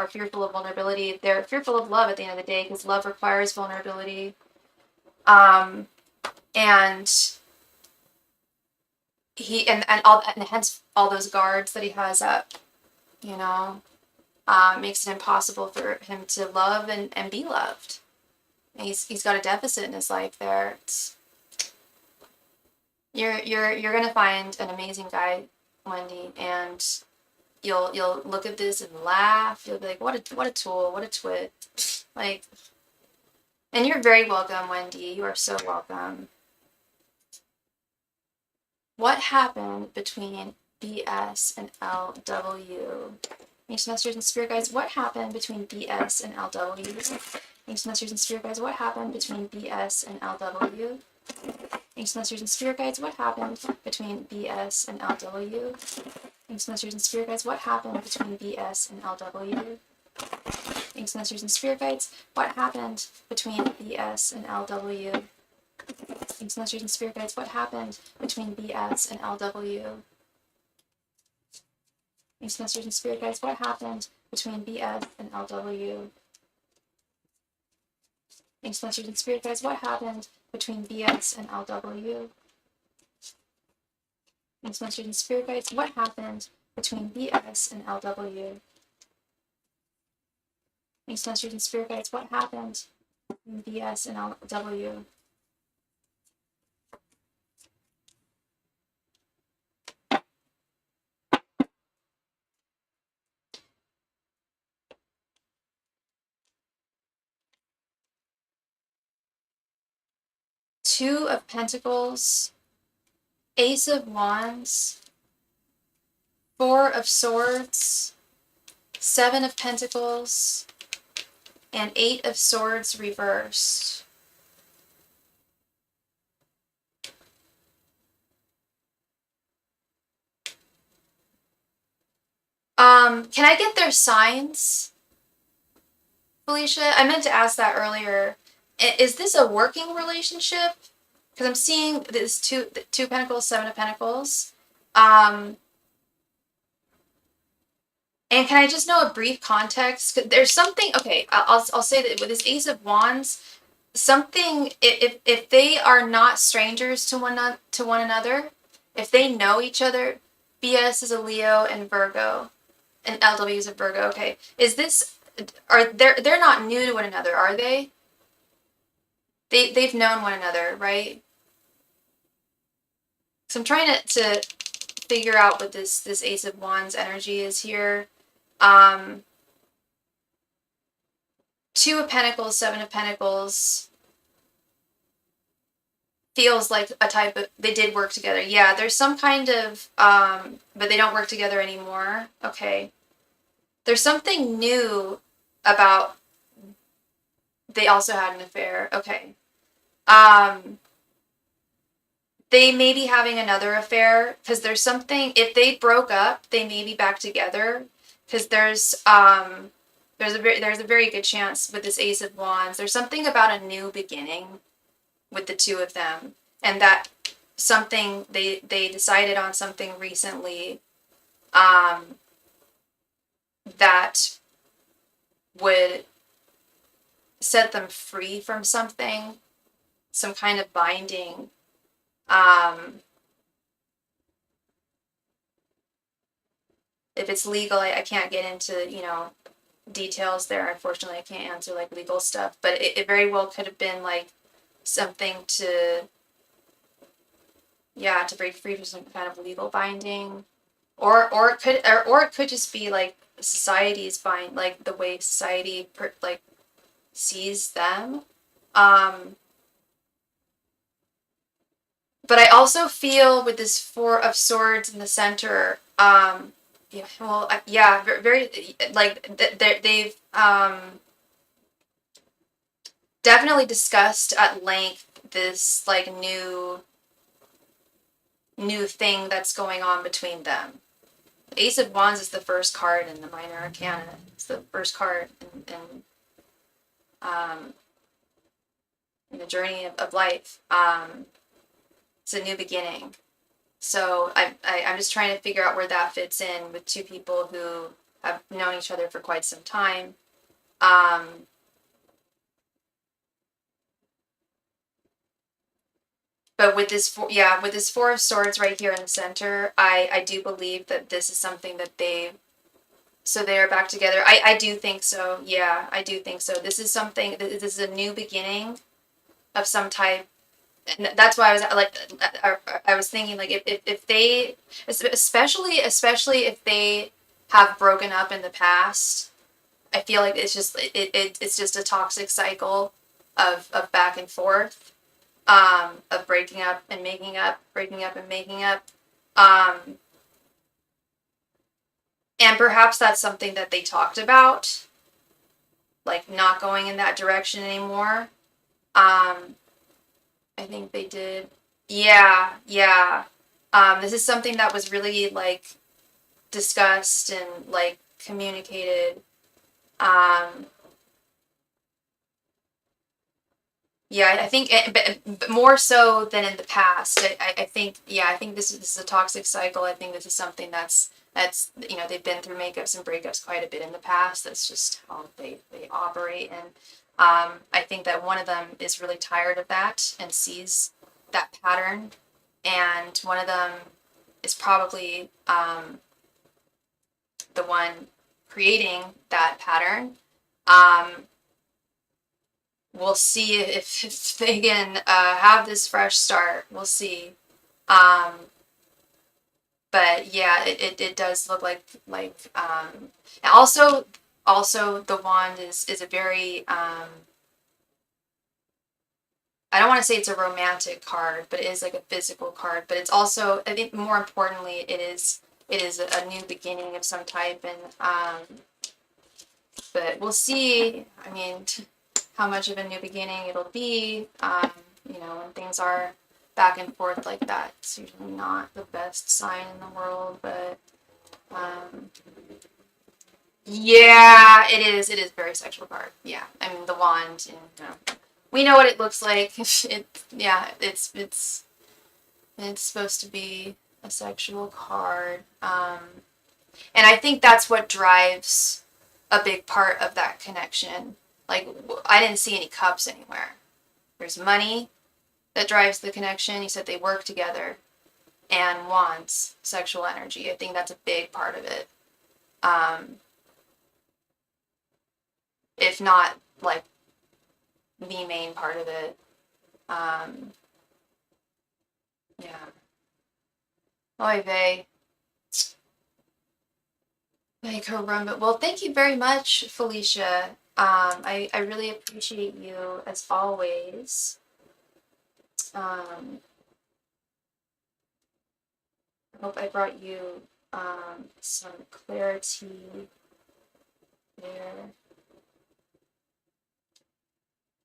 Speaker 1: fearful of vulnerability, they're fearful of love at the end of the day because love requires vulnerability. And hence all those guards that he has up, you know, makes it impossible for him to love and be loved. And he's got a deficit in his life there. You're gonna find an amazing guy, Wendy, and you'll look at this and laugh. You'll be like, what a tool, what a twit, like. And you're very welcome, Wendy. You are so welcome. What happened between BS and LW? Thanks, Masters and Spirit Guides. What happened between BS and LW? Thanks, Masters and Spirit Guides. What happened between BS and LW? Thanks, Masters and Spirit Guides. What happened between BS and LW? Thanks, Masters and Spirit Guides. What happened between BS and LW? Thanks, Masters and Spirit Guides. What happened between BS and LW? Thanks, Masters and Spirit Guides. What happened between BS and LW? Thanks, Masters and Spirit Guides. What happened between BS and LW? Thanks, Masters and Spirit Guides. What happened between BS and LW? Thanks, Masters and Spirit Guides. What happened between BS and LW? Thanks, Masters and Spirit Guides. What happened between BS and LW? Two of Pentacles, Ace of Wands, Four of Swords, Seven of Pentacles, and Eight of Swords reversed. Can I get their signs? Felicia? I meant to ask that earlier. Is this a working relationship? Because I'm seeing this two Pentacles, Seven of Pentacles. And can I just know a brief context? 'Cause there's something. Okay, I'll say that with this Ace of Wands, something. If they are not strangers to one another, if they know each other, BS is a Leo and Virgo, and LW is a Virgo. Okay, is this? They're not new to one another, are they? They've known one another, right? So I'm trying to figure out what this Ace of Wands energy is here. Two of Pentacles, Seven of Pentacles feels like a type of, they did work together. Yeah, there's some kind of, but they don't work together anymore. Okay. There's something new about, they also had an affair. Okay. They may be having another affair because there's something, if they broke up, they may be back together because there's a very good chance with this Ace of Wands. There's something about a new beginning with the two of them, and that something they decided on something recently that would set them free from something, some kind of binding. If it's legal, I can't get into, details there. Unfortunately, I can't answer like legal stuff, but it very well could have been like something to break free from some kind of legal binding, or it could just be like society's bind, like the way society like sees them. But I also feel with this Four of Swords in the center, yeah, well, yeah, very, like, they've definitely discussed at length this, like, new thing that's going on between them. Ace of Wands is the first card in the Minor Arcana. It's the first card in the journey of life. It's a new beginning. So I'm just trying to figure out where that fits in with two people who have known each other for quite some time. But with this Four of Swords right here in the center, I do believe that this is something that they are back together. I do think so. Yeah, I do think so. This is something, this is a new beginning of some type. And that's why I was like, I was thinking like if they, especially if they have broken up in the past, I feel like it's just it's just a toxic cycle of back and forth, of breaking up and making up, breaking up and making up, and perhaps that's something that they talked about, like not going in that direction anymore. I think they did. Yeah, yeah. This is something that was really like discussed and like communicated. Yeah, I think, but more so than in the past. I think, yeah, I think this is a toxic cycle. I think this is something that's they've been through makeups and breakups quite a bit in the past. That's just how they operate, and I think that one of them is really tired of that and sees that pattern, and one of them is probably the one creating that pattern. We'll see if they can have this fresh start. We'll see. But yeah, it does look like and also the wand is a very I don't want to say it's a romantic card, but it is like a physical card. But it's also, I think more importantly, it is a new beginning of some type, and but we'll see. I mean, how much of a new beginning it'll be. When things are back and forth like that, it's usually not the best sign in the world. But Yeah, it is. It is a very sexual card. Yeah, I mean the wand. You know, we know what it looks like. Yeah, it's supposed to be a sexual card. And I think that's what drives a big part of that connection. Like I didn't see any cups anywhere. There's money that drives the connection. You said they work together, and wands, sexual energy. I think that's a big part of it. Um, if not like the main part of it. Um, yeah. Oy vey. Like caramba. Well, thank you very much, Felicia. I really appreciate you as always. Um, I hope I brought you some clarity there.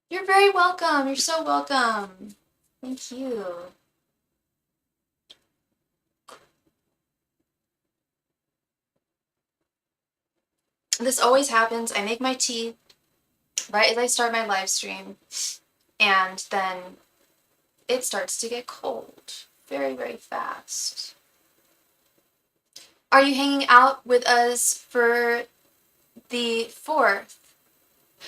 Speaker 1: You're very welcome. You're so welcome. Thank you. This always happens. I make my tea right as I start my live stream, and then it starts to get cold very, very fast. Are you hanging out with us for the 4th?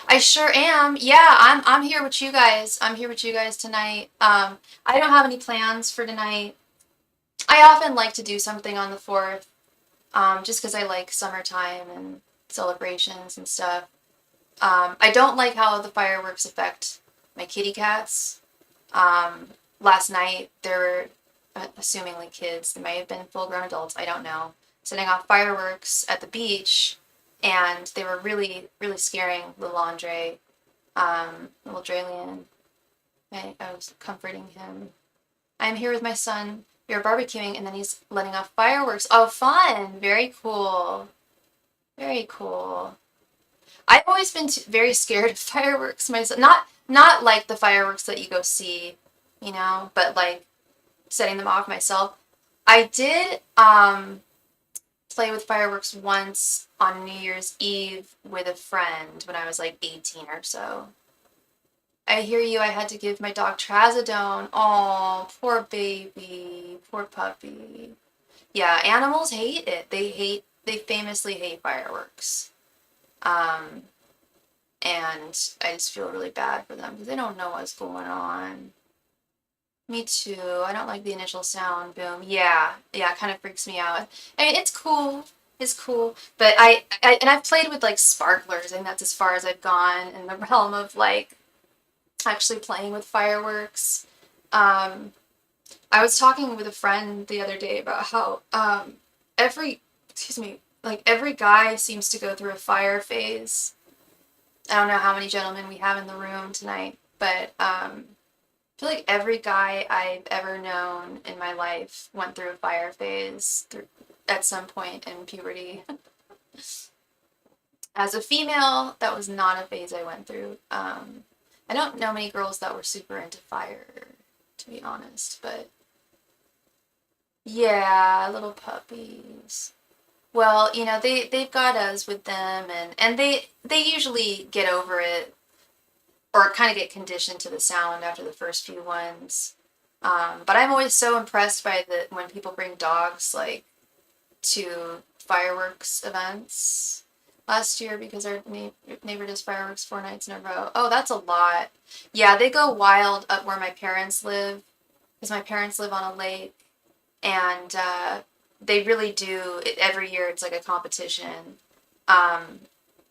Speaker 1: I sure am. Yeah, I'm here with you guys. I'm here with you guys tonight. I don't have any plans for tonight. I often like to do something on the 4th, just because I like summertime and celebrations and stuff. I don't like how the fireworks affect my kitty cats. Last night, there were, assumingly kids, they might have been full-grown adults, I don't know, setting off fireworks at the beach, and they were really, really scaring little Andre, little Dralian. I was comforting him. I'm here with my son. We were barbecuing, and then he's letting off fireworks. Oh, fun! Very cool. Very cool. I've always been very scared of fireworks myself. Not like the fireworks that you go see, but like setting them off myself. I did play with fireworks once on New Year's Eve with a friend when I was like 18 or so. I hear you. I had to give my dog trazodone. Oh, poor baby. Poor puppy. Yeah, animals hate it. They famously hate fireworks. Um, and I just feel really bad for them because they don't know what's going on. Me too. I don't like the initial sound, boom. Yeah, it kind of freaks me out. I mean, it's cool. It's cool, but and I've played with like sparklers, and that's as far as I've gone in the realm of like actually playing with fireworks. Um, I was talking with a friend the other day about how every, excuse me, like every guy seems to go through a fire phase. I don't know how many gentlemen we have in the room tonight, but I feel like every guy I've ever known in my life went through a fire phase at some point in puberty. As a female, that was not a phase I went through. I don't know many girls that were super into fire, to be honest, but yeah, little puppies. Well, they've got us with them, and they usually get over it or kind of get conditioned to the sound after the first few ones. But I'm always so impressed by when people bring dogs like to fireworks events. Last year, because our neighbor does fireworks 4 nights in a row. Oh, that's a lot. Yeah, they go wild up where my parents live, because my parents live on a lake, and they really do. Every year, it's like a competition. Um,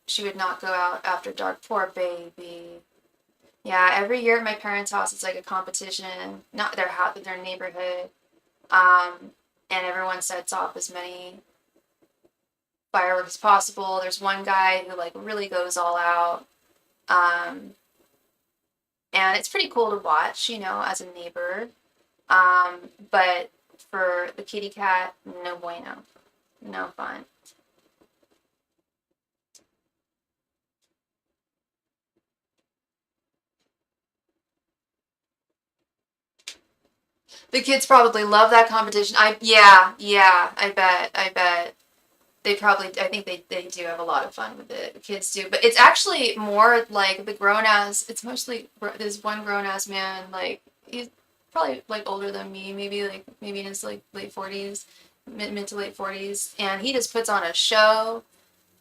Speaker 1: she would not go out after dark. Poor baby. Yeah, every year at my parents' house, it's like a competition. Not their house, but their neighborhood. And everyone sets off as many fireworks as possible. There's one guy who like really goes all out. Um, and it's pretty cool to watch, as a neighbor. But for the kitty cat, no bueno. No fun. The kids probably love that competition. Yeah, I bet. I think they do have a lot of fun with it. The kids do, but it's actually more like the grown-ass, it's mostly this one grown-ass man, like, he's probably, like, older than me, maybe in his, like, late 40s, mid to late 40s, and he just puts on a show.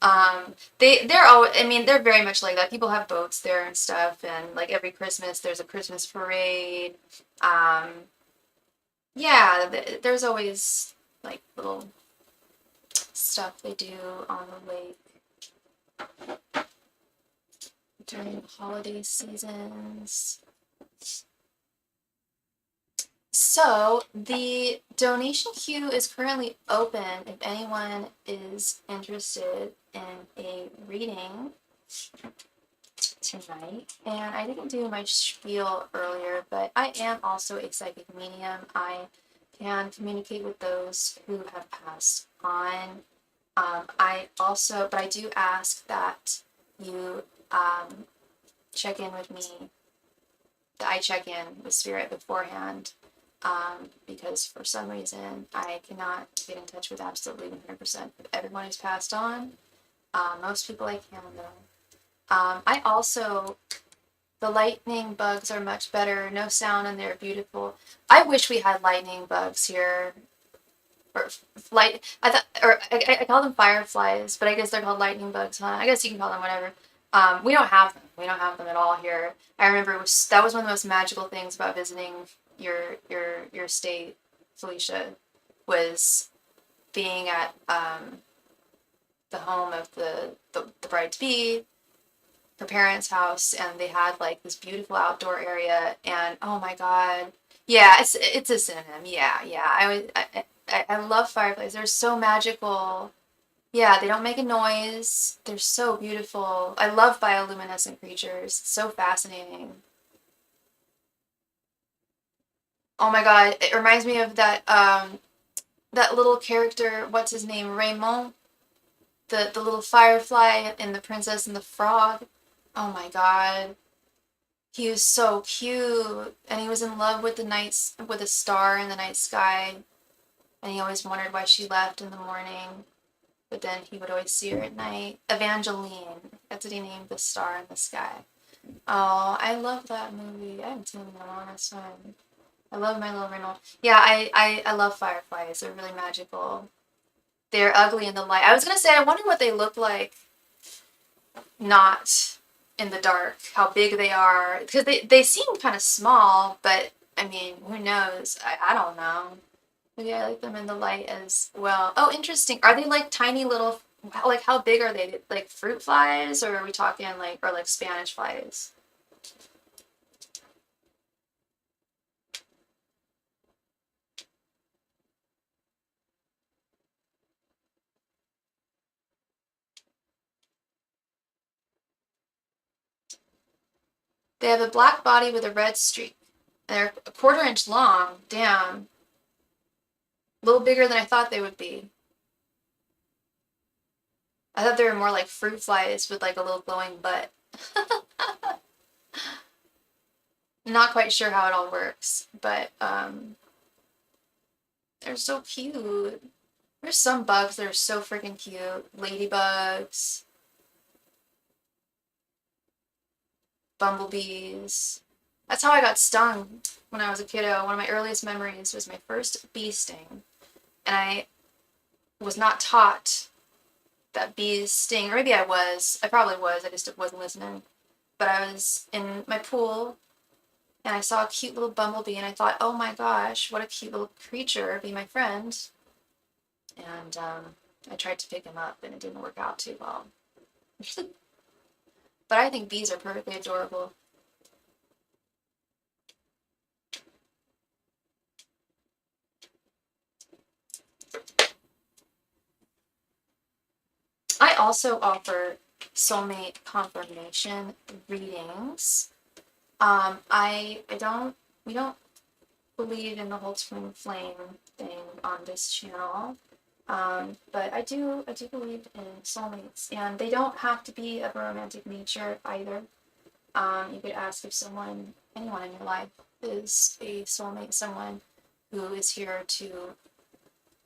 Speaker 1: They're all, I mean, they're very much like that. People have boats there and stuff, and, like, every Christmas, there's a Christmas parade. Um, yeah, there's always, like, little stuff they do on the lake during the holiday seasons. So the donation queue is currently open if anyone is interested in a reading tonight. And I didn't do my spiel earlier, but I am also a psychic medium. I can communicate with those who have passed on. But I do ask that you check in with me, that I check in with Spirit beforehand, because for some reason I cannot get in touch with absolutely 100% of everyone who's passed on. Most people I can, though. The lightning bugs are much better, no sound, and they're beautiful. I wish we had lightning bugs here. Or I call them fireflies, but I guess they're called lightning bugs, huh? I guess you can call them whatever. We don't have them. We don't have them at all here. I remember that was one of the most magical things about visiting your state, Felicia, was being at the home of the bride to be, her parents' house, and they had like this beautiful outdoor area, and oh my god, yeah, it's a synonym. Yeah, I love fireflies. They're so magical. Yeah, they don't make a noise. They're so beautiful. I love bioluminescent creatures. It's so fascinating. Oh my god, it reminds me of that little character, what's his name? Raymond? The little firefly in The Princess and the Frog. Oh my god. He was so cute. And he was in love with with a star in the night sky. And he always wondered why she left in the morning. But then he would always see her at night. Evangeline. That's what he named the star in the sky. Oh, I love that movie. I haven't seen it in the longest time. I love my little Reynolds. Yeah, I love fireflies. They're really magical. They're ugly in the light. I was gonna say, I wonder what they look like not in the dark, how big they are. Because they seem kind of small, but I mean, who knows? I don't know. Maybe I like them in the light as well. Oh, interesting. Are they like tiny little, like how big are they? Like fruit flies, or are we talking like, or like Spanish flies? They have a black body with a red streak. They're a quarter-inch long. Damn. A little bigger than I thought they would be. I thought they were more like fruit flies with like a little glowing butt. Not quite sure how it all works, but they're so cute. There's some bugs that are so freaking cute. Ladybugs, bumblebees. That's how I got stung when I was a kiddo. One of my earliest memories was my first bee sting. And I was not taught that bees sting, or maybe I was. I probably was. I just wasn't listening. But I was in my pool and I saw a cute little bumblebee and I thought, oh my gosh, what a cute little creature, be my friend. And I tried to pick him up and it didn't work out too well. But I think bees are perfectly adorable. I also offer soulmate confirmation readings. We don't believe in the whole twin flame thing on this channel. But I do believe in soulmates, and they don't have to be of a romantic nature either. You could ask if anyone in your life is a soulmate, someone who is here to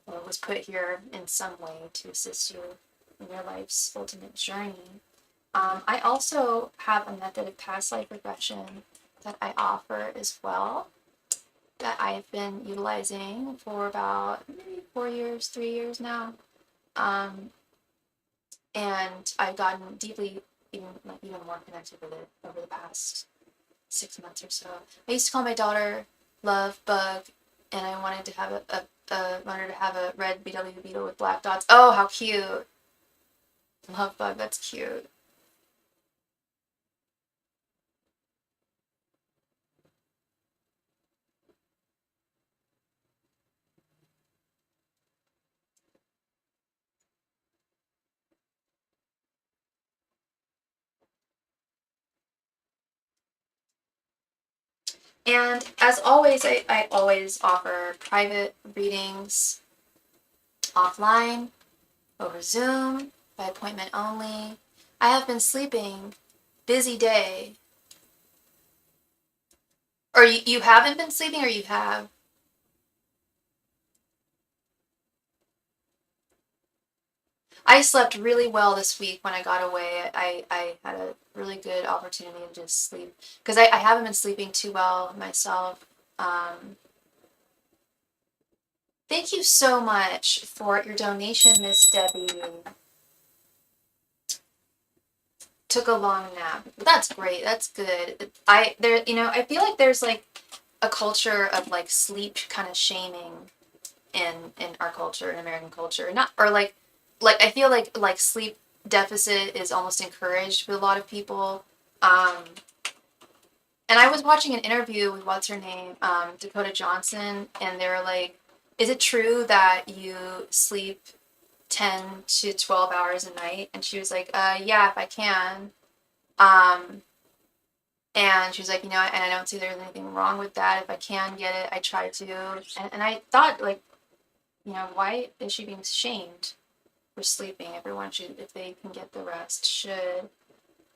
Speaker 1: or was put here in some way to assist you in your life's ultimate journey. I also have a method of past life regression that I offer as well, that I've been utilizing for about maybe 4 years, 3 years now. And I've gotten deeply, even more connected with it over the past 6 months or so. I used to call my daughter Love Bug, and I wanted to have wanted her to have a red BW beetle with black dots. Oh, how cute! Love Bug, that's cute. And as always, I always offer private readings offline, over Zoom, by appointment only. I have been sleeping. Busy day. Or you haven't been sleeping, or you have? I slept really well this week when I got away. I had a really good opportunity to just sleep. Because I haven't been sleeping too well myself. Thank you so much for your donation, Miss Debbie. Took a long nap. That's great. That's good. I feel like there's like a culture of like sleep kind of shaming in our culture, in American culture. Not or like I feel like sleep deficit is almost encouraged with a lot of people. Um, and I was watching an interview with what's her name, Dakota Johnson, and they were like, "Is it true that you sleep 10 to 12 hours a night?" And she was like, yeah, if I can." Um, and she was like, and I don't see there's anything wrong with that. If I can get it, I try to. And I thought, like, why is she being shamed for sleeping? Everyone should, if they can get the rest, should.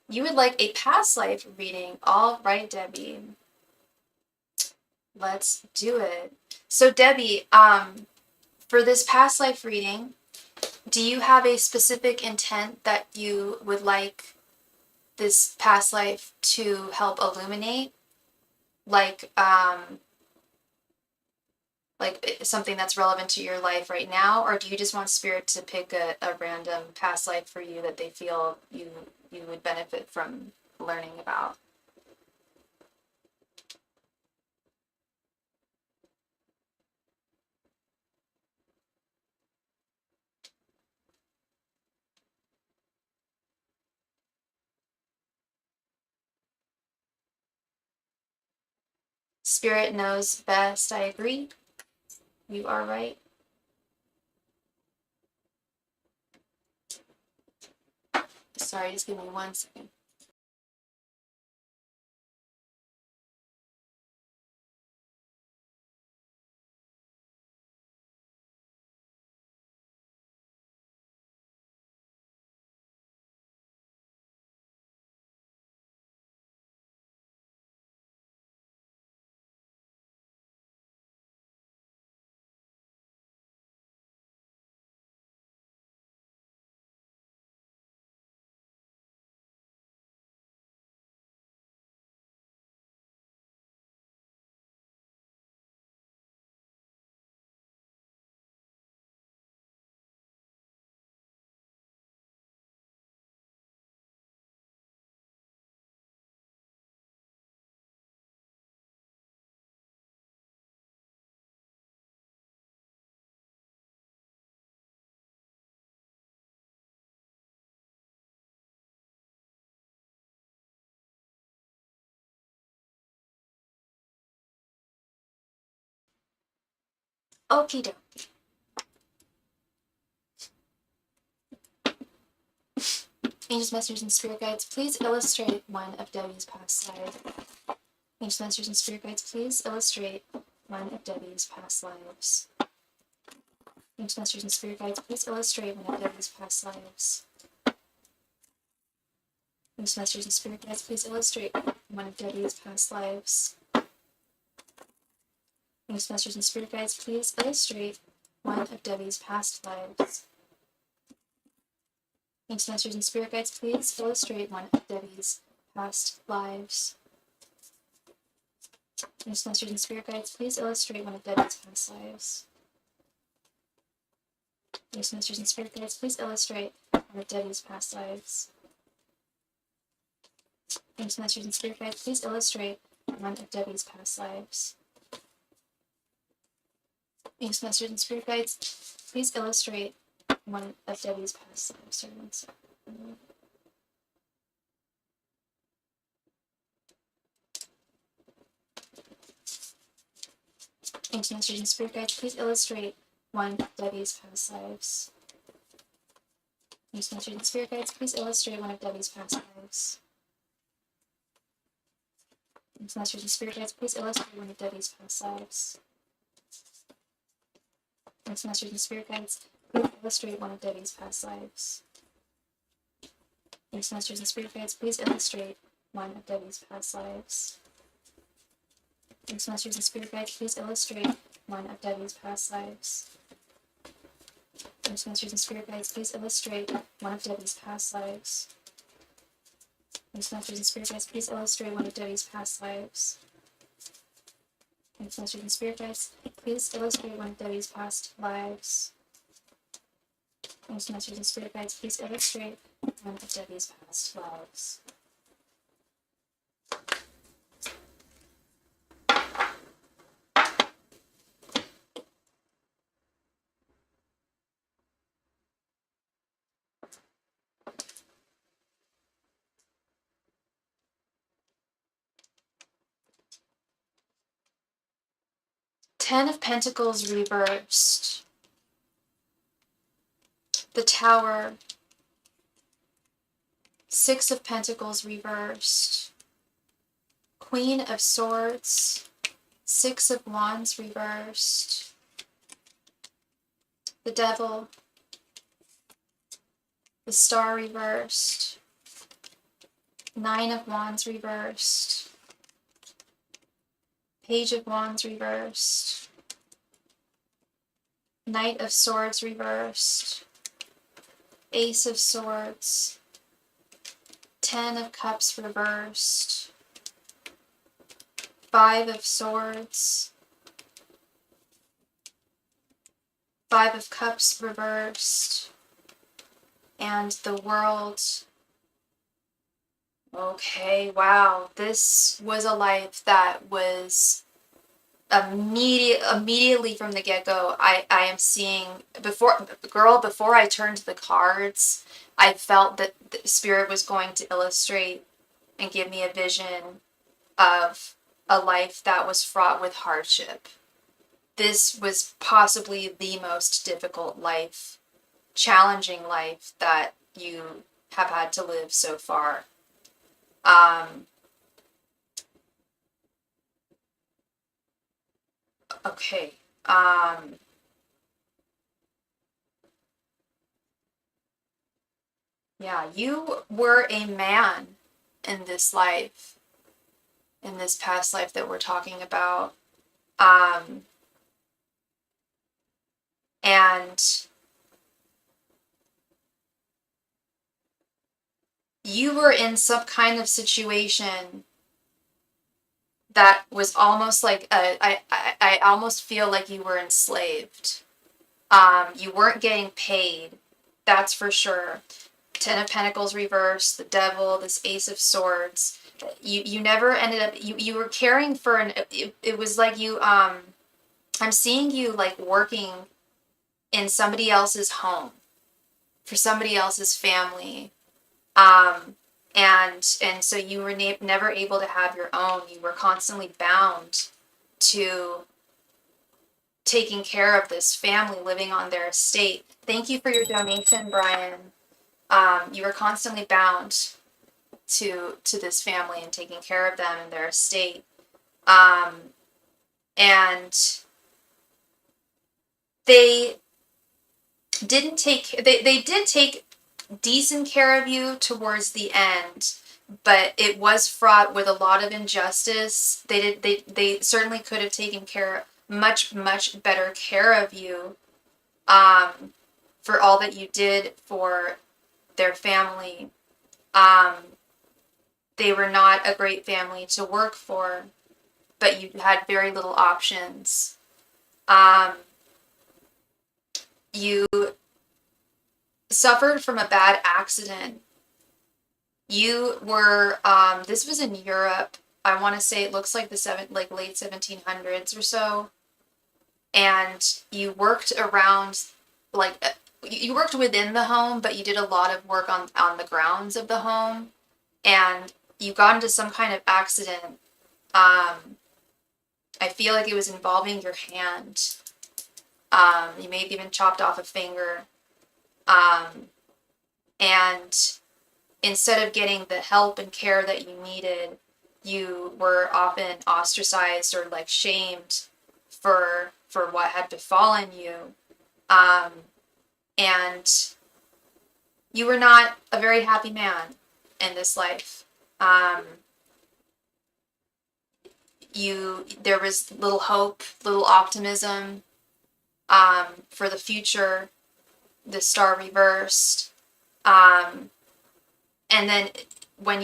Speaker 1: You would like a past life reading. All right, Debbie. Let's do it. So, Debbie, for this past life reading, do you have a specific intent that you would like this past life to help illuminate? Like something that's relevant to your life right now, or do you just want spirit to pick a random past life for you that they feel you would benefit from learning about? Spirit knows best. I agree. You are right. Sorry, just give me 1 second. Okie doke. Angels, messengers, and spirit guides, please illustrate one of Debbie's past lives. Angels, messengers, and spirit guides, please illustrate one of Debbie's past lives. Angels, messengers, and spirit guides, please illustrate one of Debbie's past lives. Angels, messengers, and spirit guides, please illustrate one of Debbie's past lives. Angels, messengers, and spirit guides, please illustrate one of Debbie's past lives. Thanks, masters and spirit guides, please illustrate one of Debbie's past lives. Thanks, masters and spirit guides, please illustrate one of Debbie's past lives. Thanks, masters and spirit guides, please illustrate one of Debbie's past lives. Thanks, masters and spirit guides, please illustrate one of Debbie's past lives. Thanks, masters and spirit guides, please illustrate one of Debbie's past lives. Sorry, one second. Thanks, masters and spirit guides, please illustrate one of Debbie's past lives. Thanks, masters and spirit guides, please illustrate one of Debbie's past lives. Thanks, masters and spirit guides, please illustrate one of Debbie's past lives. Thanks, masters and spirit guides, please illustrate one of Debbie's past lives. Thanks, masters and spirit guides, please illustrate one of Debbie's past lives. Thanks, masters and spirit guides, please illustrate one of Debbie's past lives. Thanks, masters and spirit guides, please illustrate one of Debbie's past lives. Thanks, masters and spirit guides, please illustrate one of Debbie's past lives. Thanks, masters and spirit guides, please illustrate one of Debbie's past lives. Thanks, masters and spirit guides, please illustrate one of Debbie's past lives. Ten of Pentacles reversed. The Tower. Six of Pentacles reversed. Queen of Swords. Six of Wands reversed. The Devil. The Star reversed. Nine of Wands reversed. Page of Wands reversed. Knight of Swords reversed. Ace of Swords. Ten of Cups reversed. Five of Swords. Five of Cups reversed. And the World. Okay, wow. This was a life that was immediately from the get-go. I am seeing, before I turned the cards, I felt that the Spirit was going to illustrate and give me a vision of a life that was fraught with hardship. This was possibly the most difficult life, challenging life that you have had to live so far. Okay. Yeah, you were a man in this life, in this past life that we're talking about. And you were in some kind of situation that was almost like I almost feel like you were enslaved. You weren't getting paid, that's for sure. Ten of Pentacles reversed, the Devil, this Ace of Swords. You never ended up, you were caring for it was like you, I'm seeing you like working in somebody else's home, for somebody else's family. And so you were never able to have your own. You were constantly bound to taking care of this family, living on their estate. Thank you for your donation, Brian. You were constantly bound to this family and taking care of them and their estate. And they did take decent care of you towards the end, but it was fraught with a lot of injustice. They certainly could have taken much better care of you for all that you did for their family. Um, they were not a great family to work for, but you had very little options. Um, you suffered from a bad accident. You were, this was in Europe. I want to say it looks like late 1700s or so. And you worked around, you worked within the home, but you did a lot of work on the grounds of the home. And you got into some kind of accident. I feel like it was involving your hand. You may have even chopped off a finger. And instead of getting the help and care that you needed, you were often ostracized or like shamed for what had befallen you. And you were not a very happy man in this life. There was little hope, little optimism for the future. The star reversed. And then when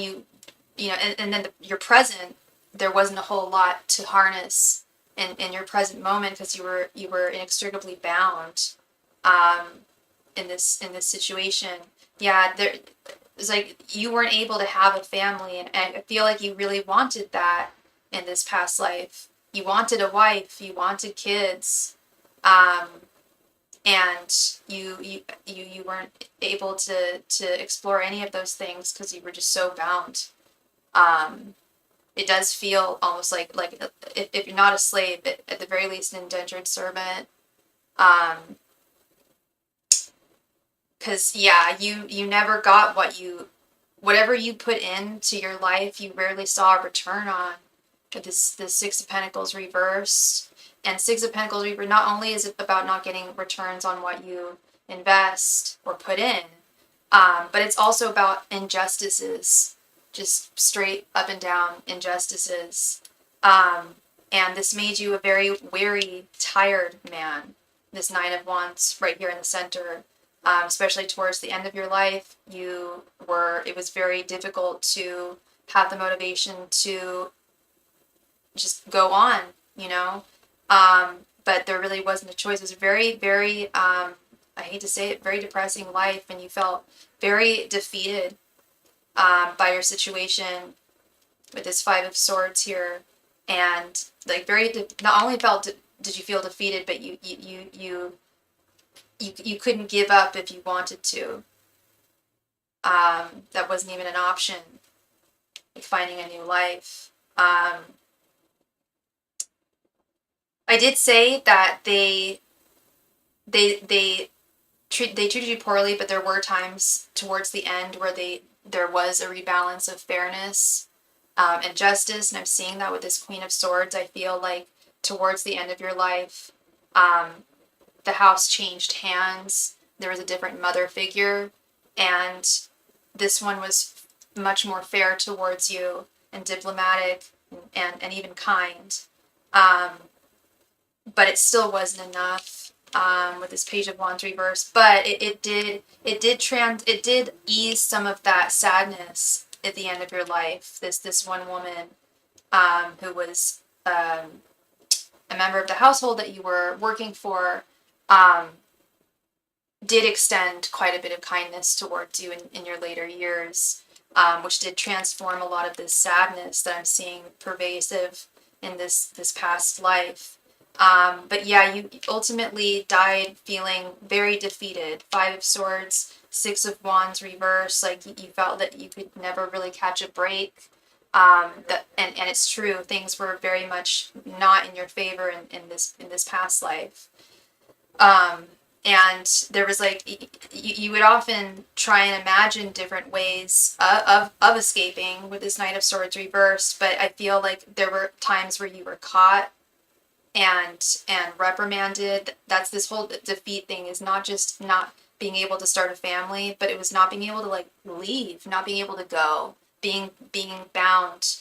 Speaker 1: and then your present, there wasn't a whole lot to harness in your present moment because you were inextricably bound in this situation. Yeah, it's like you weren't able to have a family, and I feel like you really wanted that in this past life. You wanted a wife, you wanted kids, and you weren't able to explore any of those things because you were just so bound. It does feel almost like if you're not a slave, at the very least an indentured servant. Because you never got whatever you put into your life, you rarely saw a return on. But the Six of Pentacles reversed, and Six of Pentacles reversed. Not only is it about not getting returns on what you invest or put in, but it's also about injustices, just straight up and down injustices. And this made you a very weary, tired man. This Nine of Wands right here in the center. Especially towards the end of your life, it was very difficult to have the motivation to just go on, but there really wasn't a choice. It was very, very, I hate to say it, very depressing life, and you felt very defeated by your situation with this Five of Swords here, and like not only did you feel defeated, but you couldn't give up if you wanted to. That wasn't even an option, like finding a new life. I did say that they treated you poorly, but there were times towards the end where there was a rebalance of fairness and justice, and I'm seeing that with this Queen of Swords. I feel like towards the end of your life, the house changed hands. There was a different mother figure, and this one was much more fair towards you and diplomatic and even kind. But it still wasn't enough with this Page of Wands reverse. But it did ease some of that sadness at the end of your life. This one woman who was a member of the household that you were working for did extend quite a bit of kindness towards you in your later years, which did transform a lot of this sadness that I'm seeing pervasive in this past life. But yeah, you ultimately died feeling very defeated. Five of Swords, Six of Wands reverse, like you felt that you could never really catch a break. And it's true, things were very much not in your favor in this past life. And there was you would often try and imagine different ways of escaping with this Knight of Swords reversed, but I feel like there were times where you were caught and reprimanded. That's this whole defeat thing, is not just not being able to start a family, but it was not being able to leave, not being able to go, being bound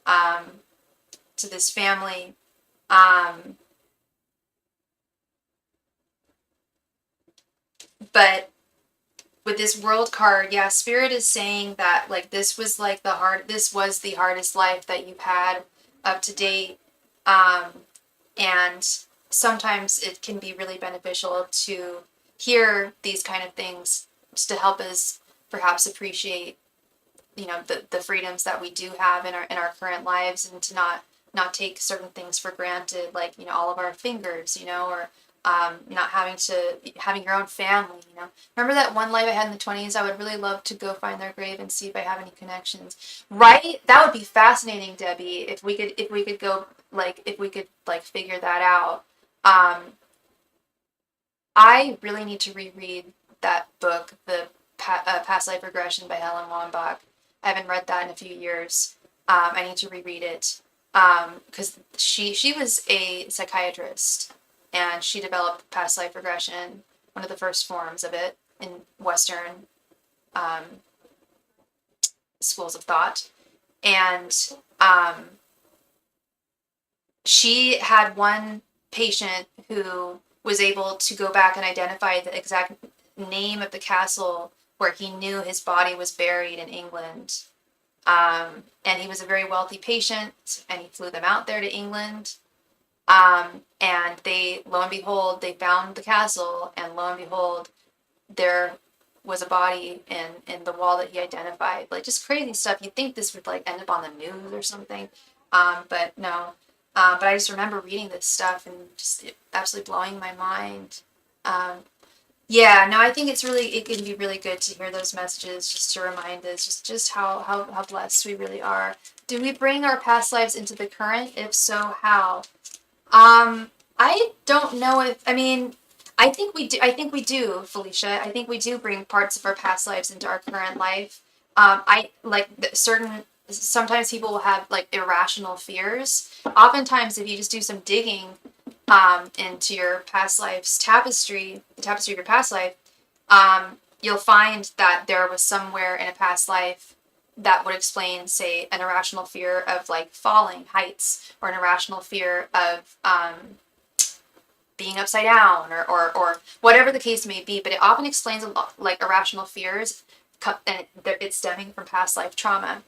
Speaker 1: to this family. But with this world card, yeah, Spirit is saying that like this was like this was the hardest life that you've had up to date. And sometimes it can be really beneficial to hear these kind of things just to help us perhaps appreciate, the freedoms that we do have in our current lives, and to not take certain things for granted, like, all of our fingers, or not having your own family. Remember that one life I had in the 20s? I would really love to go find their grave and see if I have any connections. Right? That would be fascinating, Debbie, if we could go, like, if we could, like, figure that out. I really need to reread that book, the Past Life Regression by Helen Wambach. I haven't read that in a few years. I need to reread it because she was a psychiatrist, and she developed past life regression, one of the first forms of it in Western um, schools of thought. And she had one patient who was able to go back and identify the exact name of the castle where he knew his body was buried in England. And he was a very wealthy patient, and he flew them out there to England. And lo and behold, they found the castle, and lo and behold, there was a body in the wall that he identified. Like, just crazy stuff. You'd think this would, like, end up on the news or something. But no. But I just remember reading this stuff and just absolutely blowing my mind. Yeah, no, I think it can be really good to hear those messages, just to remind us just how blessed we really are. Do we bring our past lives into the current? If so, how? I don't know I think we do. I think we do, Felicia. I think we do bring parts of our past lives into our current life. I like sometimes people will have like irrational fears. Oftentimes, if you just do some digging, into your past life's tapestry, the tapestry of your past life, you'll find that there was somewhere in a past life that would explain, say, an irrational fear of like falling heights, or an irrational fear of being upside down, or whatever the case may be. But it often explains a lot, like irrational fears, and it's stemming from past life trauma.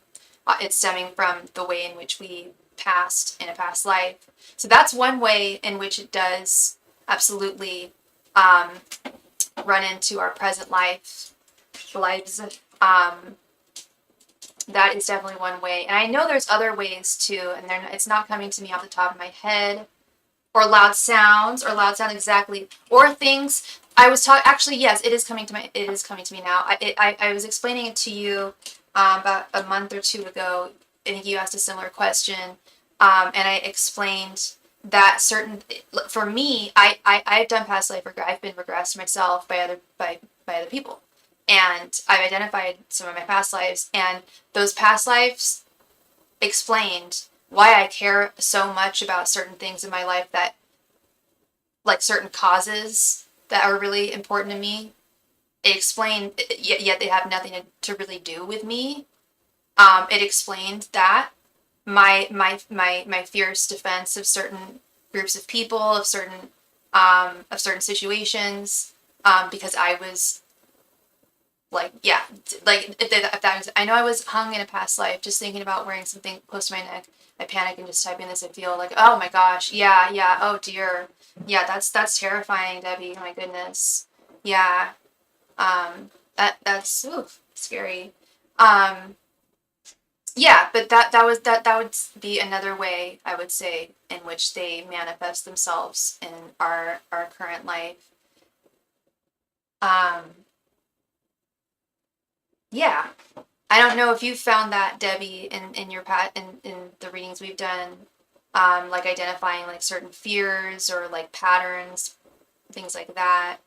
Speaker 1: It's stemming from the way in which we passed in a past life. So that's one way in which it does absolutely run into our present lives. That is definitely one way. And I know there's other ways too, and it's not coming to me off the top of my head. Or loud sounds exactly, or things. I was talking. Actually, yes, it is coming to me now. I was explaining it to you about a month or two ago. I think you asked a similar question, and I explained that for me, I've done past life regression. I've been regressed myself by other people, and I've identified some of my past lives, and those past lives explained why I care so much about certain things in my life, that, like, certain causes that are really important to me. It explained, yet they have nothing to really do with me. It explained that my fierce defense of certain groups of people, of certain situations, because I was like, yeah, like if that was, I know I was hung in a past life just thinking about wearing something close to my neck. I panic and just typing this. I feel like, oh my gosh, yeah, oh dear, yeah, that's terrifying, Debbie. Oh my goodness, yeah, that's scary. Yeah, but that would be another way, I would say, in which they manifest themselves in our current life. Yeah. I don't know if you found that, Debbie, in your in the readings we've done, like identifying like certain fears or like patterns, things like that.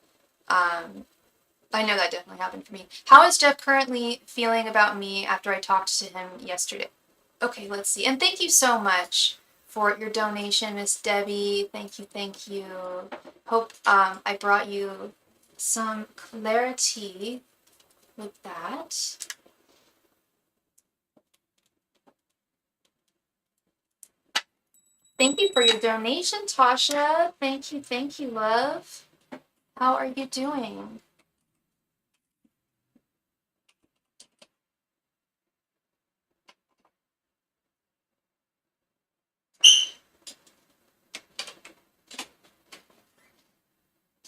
Speaker 1: I know that definitely happened for me. How is Jeff currently feeling about me after I talked to him yesterday? Okay, let's see. And thank you so much for your donation, Miss Debbie. Thank you, thank you. Hope I brought you some clarity with that. Thank you for your donation, Tasha. Thank you, love. How are you doing?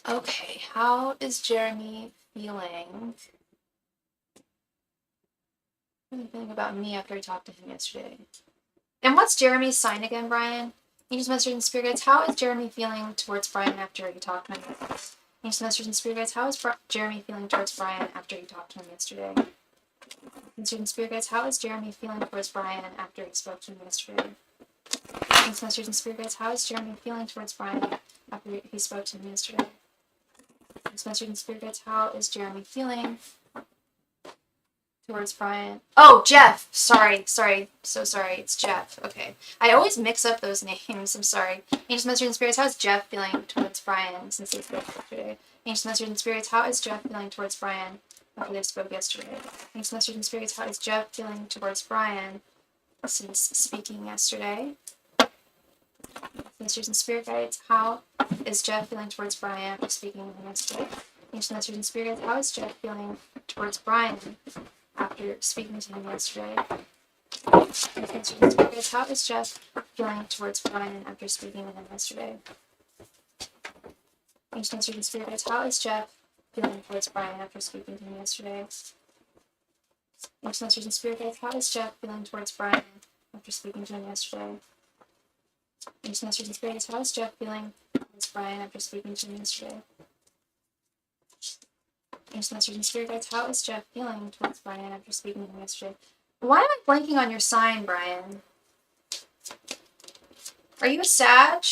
Speaker 1: Okay, how is Jeremy feeling? Anything about me after I talked to him yesterday? And what's Jeremy's sign again, Brian? Angels, Masters, and Spirit Guides, how is Jeremy feeling towards Brian after he talked to him? Angels, Masters, and Spirit Guides, how is Jeremy feeling towards Brian after he talked to him yesterday? Masters and Spirit Guides, how is Jeremy feeling towards Brian after he spoke to him yesterday? Angels, Masters, and Spirit Guides, how is Jeremy feeling towards Brian after he spoke to him yesterday? Angels, Masters, and Spirit Guides, how is Jeremy feeling towards Brian? Oh, Jeff. Sorry. So sorry. It's Jeff. Okay. I always mix up those names. I'm sorry. Angels, Masters, and Spirits, how's Jeff feeling towards Brian since they spoke yesterday? Angels, Masters, and Spirits, how is Jeff feeling towards Brian after they spoke yesterday? Angels, Masters, and Spirits, how is Jeff feeling towards Brian since speaking yesterday? Masters and Spirit Guides, how is Jeff feeling towards Brian after speaking with him yesterday? Angels, Masters, and Spirit Guides, how is Jeff feeling towards Brian after speaking to him yesterday? How is Jeff feeling towards Brian after speaking with him yesterday? Ancient Student Spirit, how is Jeff feeling towards Brian after speaking to him yesterday? Ancient Student Spirit, how is Jeff feeling towards Brian after speaking to him yesterday? Ancient Student Spirit, how is Jeff feeling towards Brian after speaking to him yesterday? Ancient Student Spirit, how is Jeff feeling towards Brian after speaking to him yesterday? Why am I blanking on your sign, Brian? Are you a Sag?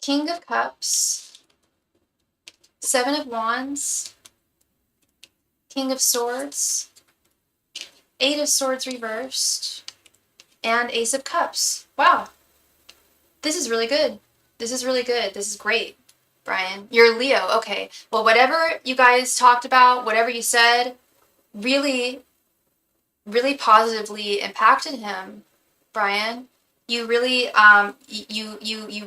Speaker 1: King of Cups, Seven of Wands, King of Swords, Eight of Swords reversed, and Ace of Cups. Wow. This is really good. This is really good. This is great, Brian. You're Leo. Okay. Well, whatever you guys talked about, whatever you said, really, really positively impacted him, Brian. You really, you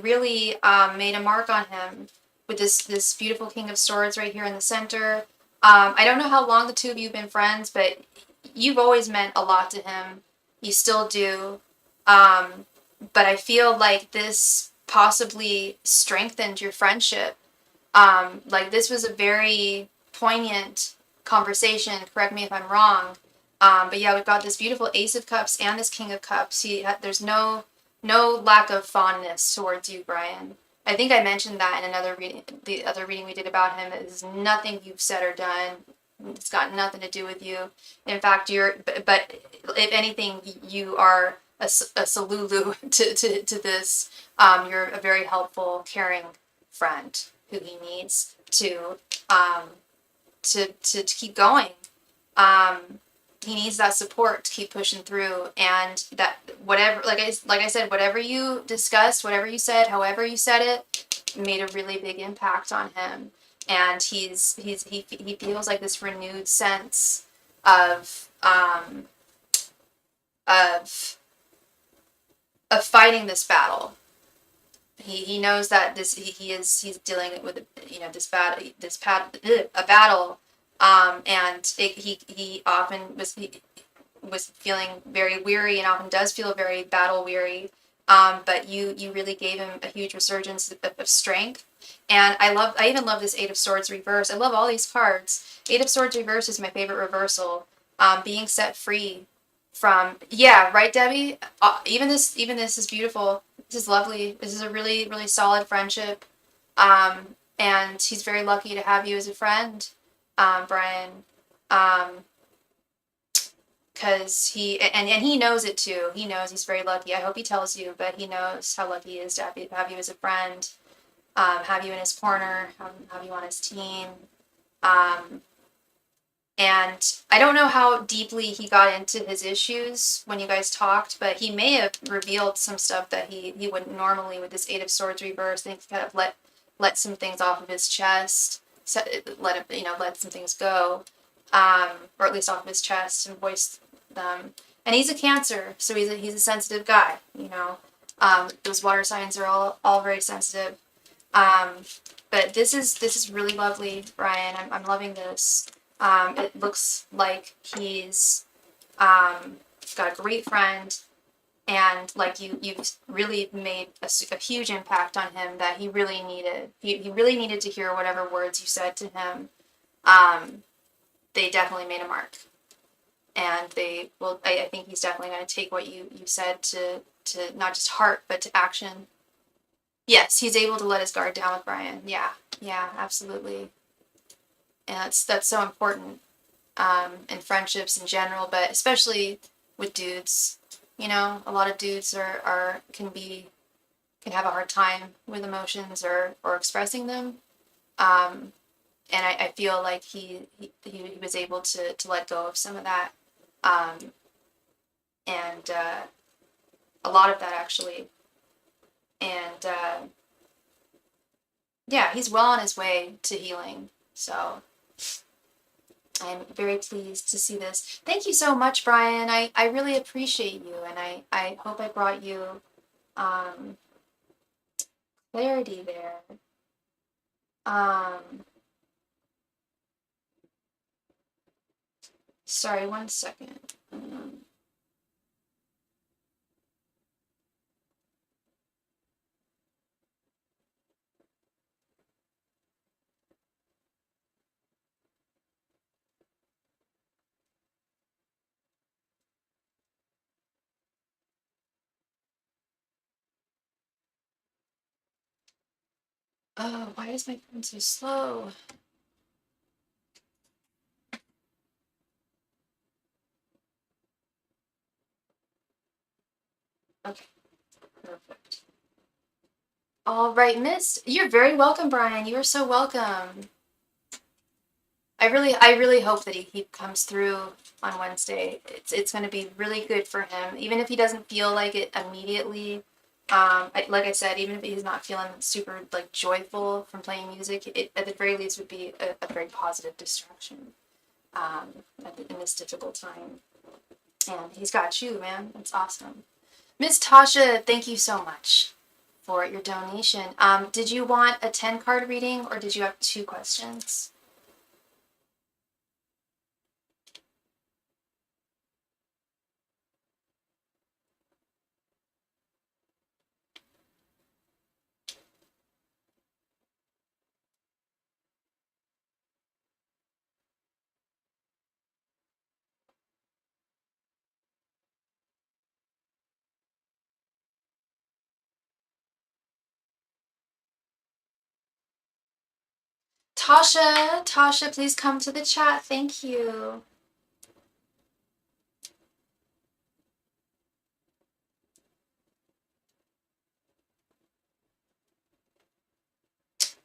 Speaker 1: really made a mark on him with this beautiful King of Swords right here in the center. I don't know how long the two of you have been friends, but you've always meant a lot to him. You still do. But I feel like this possibly strengthened your friendship. Like this was a very poignant conversation. Correct me if I'm wrong. But yeah, we've got this beautiful Ace of Cups and this King of Cups. There's no lack of fondness towards you, Brian. I think I mentioned that in another reading, the other reading we did about him. It's nothing you've said or done. It's got nothing to do with you. In fact, but if anything, you are a salulu to this. You're a very helpful, caring friend who he needs to keep going. He needs that support to keep pushing through, and that whatever, like I said, whatever you discussed, whatever you said, however you said it, made a really big impact on him. And he feels like this renewed sense of fighting this battle. He knows that he's dealing with a battle, and he often was feeling very weary and often does feel very battle weary. But you really gave him a huge resurgence of strength. And I even love this Eight of Swords reverse. I love all these cards. Eight of Swords reverse is my favorite reversal. Being set free from, yeah, right, Debbie? Even this is beautiful. This is lovely. This is a really, really solid friendship. And he's very lucky to have you as a friend, Brian. Because he knows it too. He knows he's very lucky. I hope he tells you, but he knows how lucky he is to have you as a friend, have you in his corner, have you on his team. And I don't know how deeply he got into his issues when you guys talked, but he may have revealed some stuff that he wouldn't normally with this Eight of Swords reverse. I think he kind of let some things off of his chest, let some things go, or at least off of his chest and voice them. And he's a Cancer, so he's a sensitive guy. Those water signs are all very sensitive. But this is really lovely, Brian. I'm loving this. It looks like he's got a great friend, and like you've really made a huge impact on him that he really needed. He really needed to hear whatever words you said to him. They definitely made a mark, and they will. I think he's definitely going to take what you said to not just heart but to action. Yes, he's able to let his guard down with Brian. Yeah, yeah, absolutely. And that's so important in friendships in general, but especially with dudes. You know, a lot of dudes can have a hard time with emotions or expressing them. Um, and I feel like he was able to let go of some of that, um, and a lot of that actually. And yeah, he's well on his way to healing. So I'm very pleased to see this. Thank you so much, Brian. I really appreciate you, and I hope I brought you um, clarity there. Um, sorry, one second. Oh, why is my phone so slow? Okay, perfect. All right, Miss. You're very welcome, Brian. You are so welcome. I really hope that he comes through on Wednesday. It's going to be really good for him, even if he doesn't feel like it immediately. Like I said, even if he's not feeling super like joyful from playing music, it at the very least would be a very positive distraction in this difficult time. And he's got you, man. That's awesome. Miss Tasha, thank you so much for your donation. Did you want a 10 card reading or did you have 2 questions? Tasha, please come to the chat. Thank you.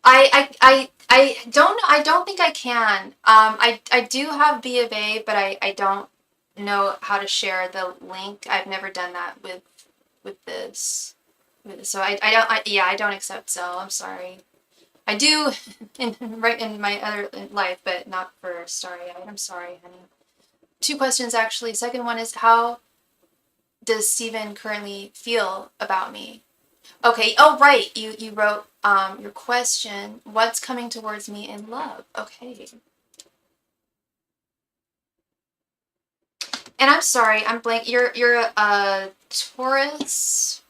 Speaker 1: I don't think I can. I do have B of A, but I don't know how to share the link. I've never done that with this. So I don't accept Zelle. I'm sorry. I do right in my other life, but not for Starry. I'm sorry, honey. 2 questions actually. Second one is how does Steven currently feel about me? Okay. Oh, right. You wrote your question. What's coming towards me in love? Okay. And I'm sorry, I'm blank. You're a Taurus,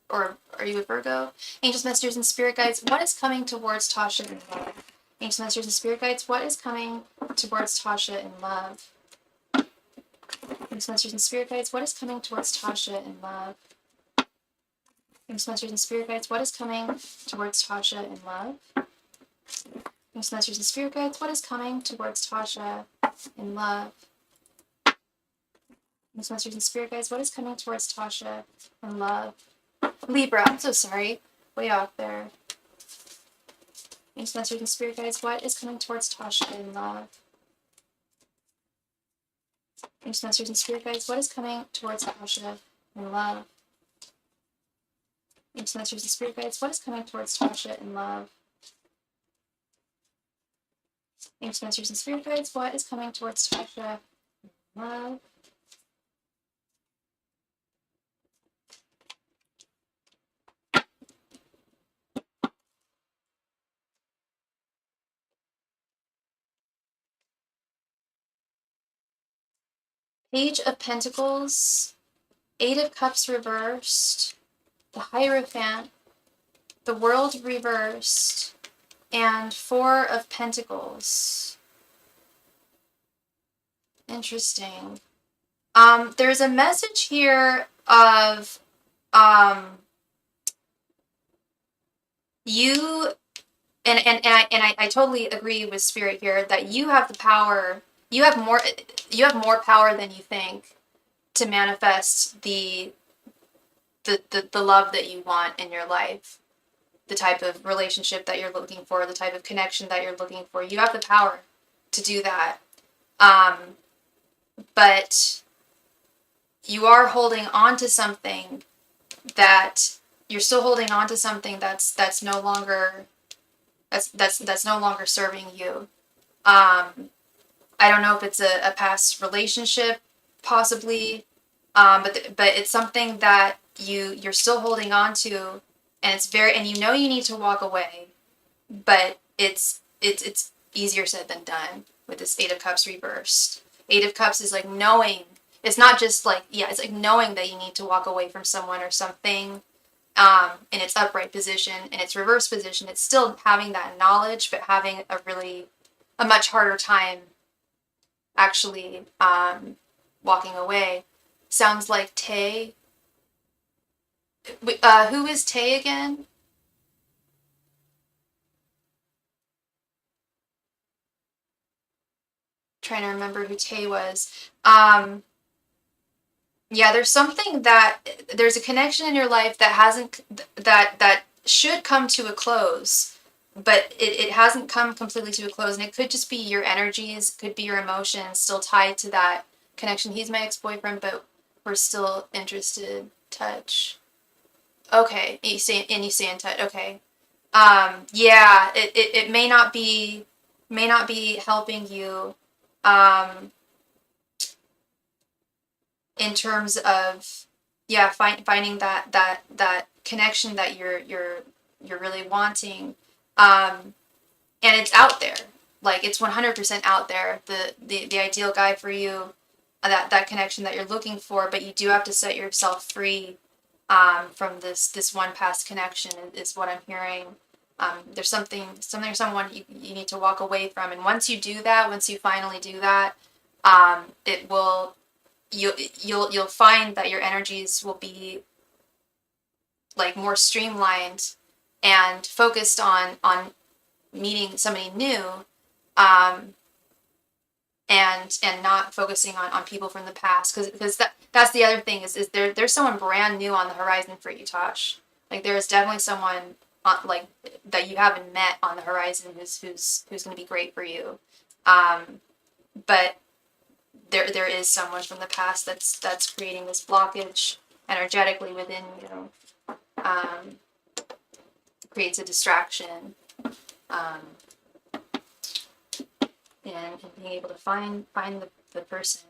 Speaker 1: or are you a Virgo? Angels, messengers, and spirit guides. What is coming towards Tasha in love? Angels, messengers, and spirit guides. What is coming towards Tasha in love? Angels, messengers, and spirit guides. What is coming towards Tasha in love? Angels, messengers, and spirit guides. What is coming towards Tasha in love? Angels, messengers, and spirit guides. What is coming towards Tasha in love? Angels, messengers, and spirit guides. What is coming towards Tasha in love? Libra. I'm so sorry. Way off there. Angels, messengers, and spirit guides. What is coming towards Tasha in love? Angels, messengers, and spirit guides. What is coming towards Tasha in love? Angels, messengers, and spirit guides. What is coming towards Tasha in love? Angels, messengers, and spirit guides. What is coming towards Tasha in love? Page of Pentacles, Eight of Cups reversed, the Hierophant, the World reversed, and Four of Pentacles. Interesting. There's a message here of you, and I totally agree with Spirit here that you have the power. You have more power than you think to manifest the love that you want in your life, the type of relationship that you're looking for, the type of connection that you're looking for. You have the power to do that. But you are holding on to something that you're still holding on to something that's no longer serving you. I don't know if it's a past relationship, possibly, but it's something that you're still holding on to, and you know you need to walk away, but it's easier said than done with this Eight of Cups reversed. Eight of Cups is like knowing. It's not just like, it's like knowing that you need to walk away from someone or something. In its upright position, in its reverse position, it's still having that knowledge, but having a much harder time actually walking away. Sounds like Tay. Who is Tay again? Trying to remember who Tay was. Yeah, there's a connection in your life that should come to a close, but it hasn't come completely to a close, and it could just be your energies, could be your emotions still tied to that connection. He's my ex-boyfriend, but we're still interested. Touch. Okay, you stay in touch. Okay. Yeah, it may not be helping you in terms of finding that connection that you're really wanting, and it's out there, like it's 100% out there, the ideal guy for you, that connection that you're looking for, but you do have to set yourself free from this one past connection is what I'm hearing. There's something or someone you need to walk away from, and once you finally do that, it will you'll find that your energies will be like more streamlined and focused on meeting somebody new, and not focusing on people from the past, because that's the other thing is there's someone brand new on the horizon for you, Tosh. Like there's definitely someone like that you haven't met on the horizon who's going to be great for you, but there is someone from the past that's creating this blockage energetically within you, creates a distraction, and being able to find the person,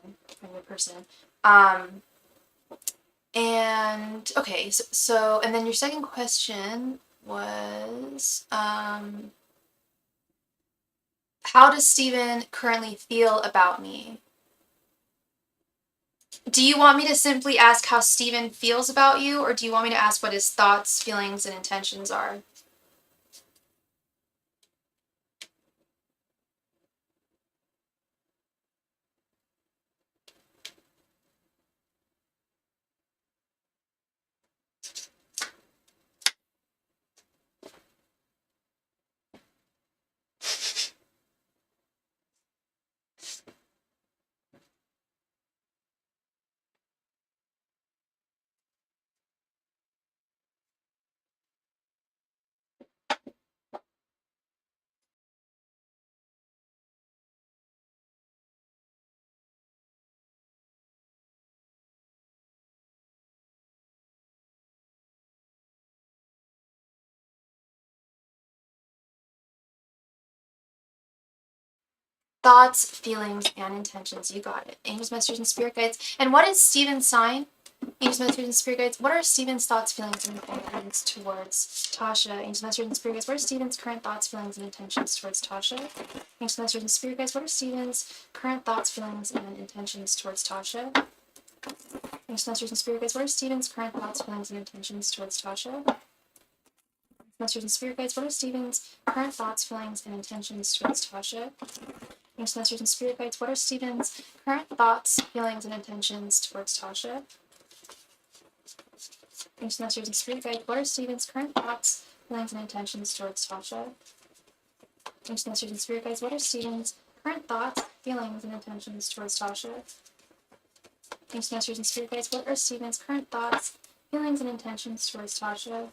Speaker 1: and okay, so and then your second question was, how does Steven currently feel about me? Do you want me to simply ask how Steven feels about you, or do you want me to ask what his thoughts, feelings, and intentions are? Thoughts, feelings, and intentions. You got it. Angels, messengers, and spirit guides. And what is Steven's sign? Angels, Masters, and Spirit Guides, what are Steven's thoughts, feelings, and intentions towards Tasha? Angels, Masters, and Spirit Guides, what are Steven's current thoughts, feelings, and intentions towards Tasha? Angels, Masters, and Spirit Guides, what are Steven's current thoughts, feelings, and intentions towards Tasha? Angels, Masters, and Spirit Guides, what are Steven's current thoughts, feelings, and intentions towards Tasha? Masters and Spirit Guides, what are Steven's current thoughts, feelings, and intentions towards Tasha? Angels, Masters, and Spirit Guides, what are Steven's current thoughts, feelings, and intentions towards Tasha? Angels, Masters, and Spirit Guides, what are Steven's current thoughts, feelings, and intentions towards Tasha? Angels, Masters, and Spirit Guides, what are Steven's current thoughts, feelings, and intentions towards Tasha? Angels, Masters, and Spirit Guides, what are Steven's current thoughts, feelings, and intentions towards Tasha?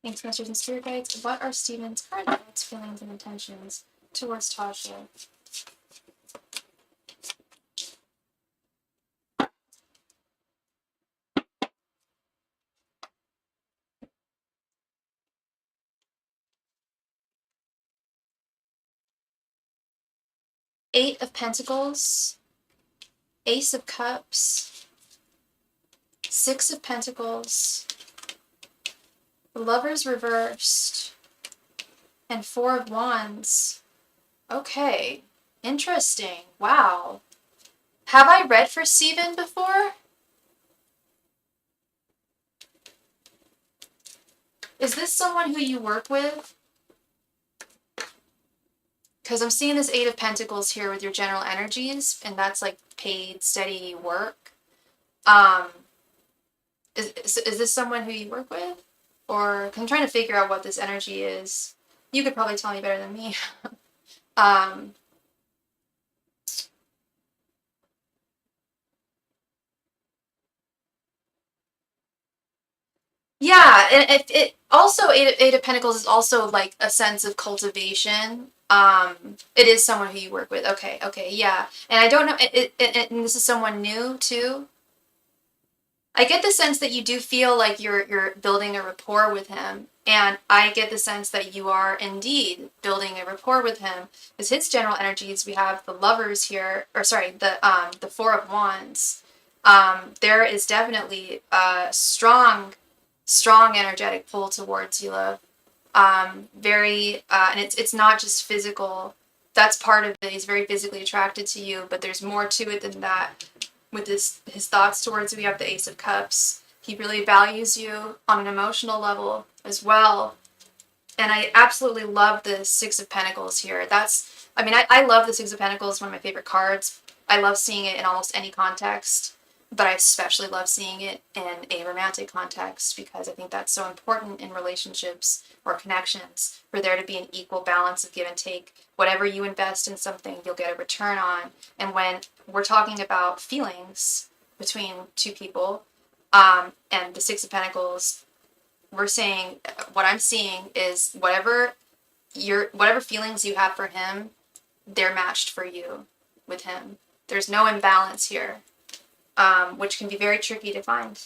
Speaker 1: Angels, Masters, and Spirit Guides, what are Steven's current thoughts, feelings, and intentions towards Tasha? Eight of Pentacles, Ace of Cups, Six of Pentacles, the Lovers reversed, and Four of Wands. Okay, interesting. Wow. Have I read for Steven before? Is this someone who you work with? Because I'm seeing this Eight of Pentacles here with your general energies, and that's like paid, steady work. Is this someone who you work with? Or, 'cause I'm trying to figure out what this energy is. You could probably tell me better than me. Yeah, and it also Eight of Pentacles is also like a sense of cultivation. It is someone who you work with. Okay, yeah. And I don't know, and this is someone new too. I get the sense that you do feel like you're building a rapport with him, and I get the sense that you are indeed building a rapport with him. Because his general energies, we have the Lovers here, or sorry, the Four of Wands. There is definitely a strong energetic pull towards you, love. And it's not just physical. That's part of it. He's very physically attracted to you, but there's more to it than that. With his thoughts towards you, we have the Ace of Cups. He really values you on an emotional level as well. And I absolutely love the Six of Pentacles here. I love the Six of Pentacles, one of my favorite cards. I love seeing it in almost any context, but I especially love seeing it in a romantic context because I think that's so important in relationships or connections, for there to be an equal balance of give and take. Whatever you invest in something, you'll get a return on. And when we're talking about feelings between two people, and the Six of Pentacles, what I'm seeing is whatever feelings you have for him, they're matched for you with him. There's no imbalance here, which can be very tricky to find.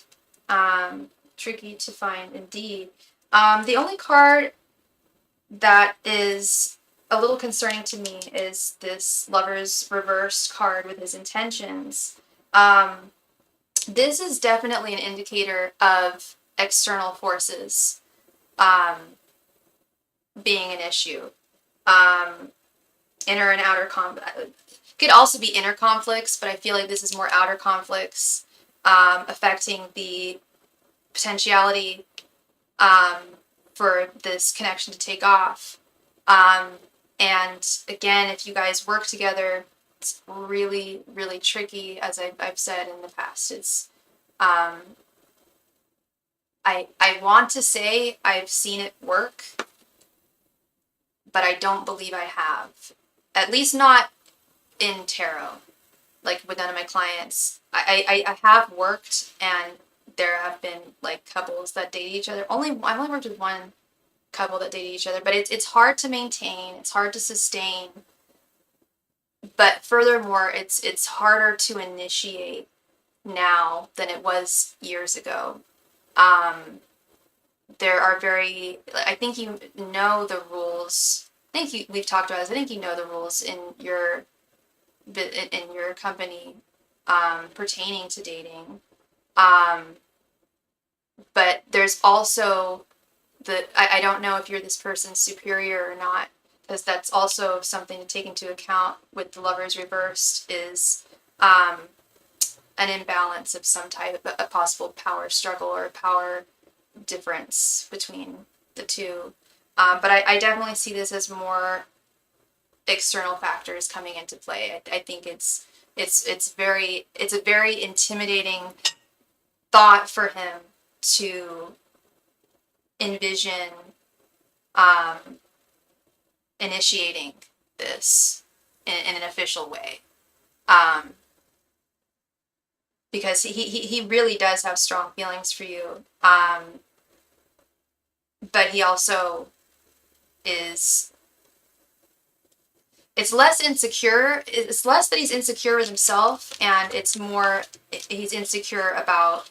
Speaker 1: Tricky to find indeed. The only card that is a little concerning to me is this Lover's reversed card with his intentions. This is definitely an indicator of external forces being an issue. Inner and outer could also be inner conflicts, but I feel like this is more outer conflicts affecting the potentiality for this connection to take off. And again, if you guys work together, it's really, really tricky, as I've said in the past. It's I want to say I've seen it work, but I don't believe I have. At least not in tarot, like with none of my clients. I have worked, and there have been like couples that date each other. I've only worked with one couple that dated each other, but it's hard to maintain, it's hard to sustain. But furthermore, it's harder to initiate now than it was years ago. There are I think you know the rules. We've talked about this. I think you know the rules in your company pertaining to dating. Um, but there's also I don't know if you're this person's superior or not, because that's also something to take into account with the lovers reversed is an imbalance of some type, a possible power struggle or a power difference between the two. But I definitely see this as more external factors coming into play. I think it's a very intimidating thought for him to envision um, initiating this in an official way. Um, because he really does have strong feelings for you. But he also is, it's less insecure. It's less that he's insecure with himself, and it's more he's insecure about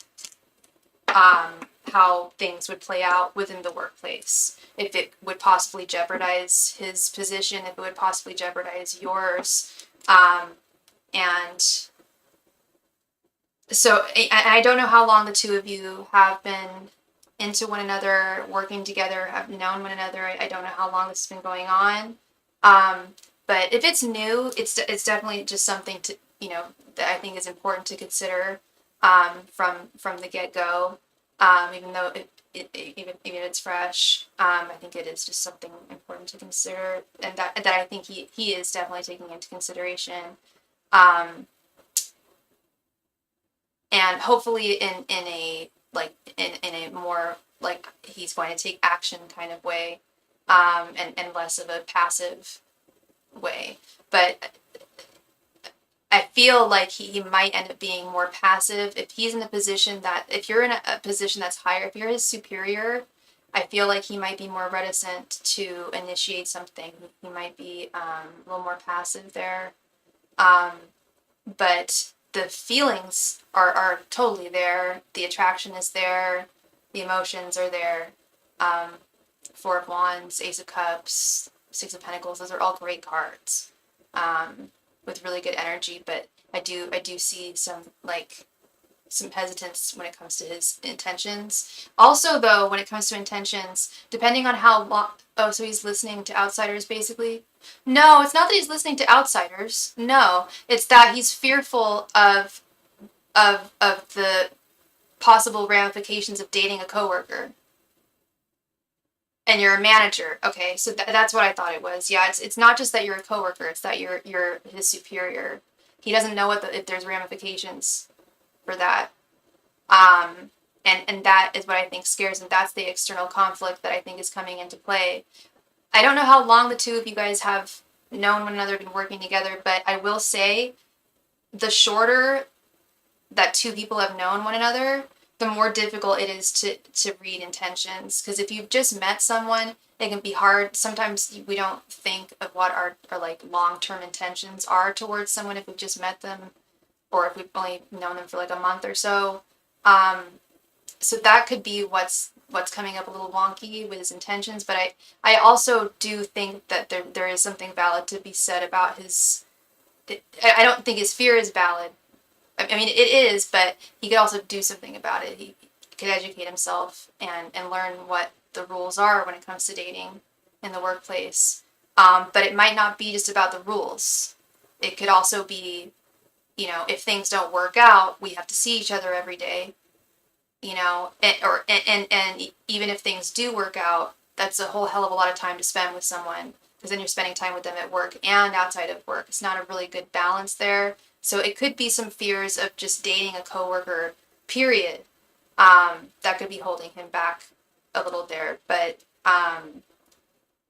Speaker 1: how things would play out within the workplace. If it would possibly jeopardize his position, if it would possibly jeopardize yours. And so I don't know how long the two of you have been into one another, working together, have known one another. I don't know how long this has been going on. But if it's new, it's definitely just something to, that I think is important to consider from the get-go. Even though even if it's fresh, I think it is just something important to consider, and that I think he is definitely taking into consideration. And hopefully in a like in a more like he's going to take action kind of way, and less of a passive way. But I feel like he might end up being more passive if he's in a position that, if you're in a position that's higher, if you're his superior, I feel like he might be more reticent to initiate something. He might be a little more passive there. But the feelings are totally there. The attraction is there. The emotions are there. Four of Wands, Ace of Cups, Six of Pentacles, those are all great cards. With really good energy, but I do see some hesitance when it comes to his intentions. Also, though, when it comes to intentions, depending on how long. Oh, so he's listening to outsiders, basically. No, it's not that he's listening to outsiders. No, it's that he's fearful of the possible ramifications of dating a coworker. And you're a manager. Okay, so that's what I thought it was. Yeah, it's not just that you're a coworker, it's that you're his superior. He doesn't know if there's ramifications for that. And that is what I think scares him. That's the external conflict that I think is coming into play. I don't know how long the two of you guys have known one another, been working together, but I will say the shorter that two people have known one another, the more difficult it is to read intentions. Because if you've just met someone, it can be hard. Sometimes we don't think of what our like long-term intentions are towards someone if we've just met them, or if we've only known them for like a month or so. So that could be what's coming up a little wonky with his intentions. But I also do think that there is something valid to be said about his. I don't think his fear is valid. I mean, it is, but he could also do something about it. He could educate himself and learn what the rules are when it comes to dating in the workplace. But it might not be just about the rules. It could also be, if things don't work out, we have to see each other every day, and even if things do work out, that's a whole hell of a lot of time to spend with someone, because then you're spending time with them at work and outside of work. It's not a really good balance there. So it could be some fears of just dating a coworker, period, that could be holding him back a little there. But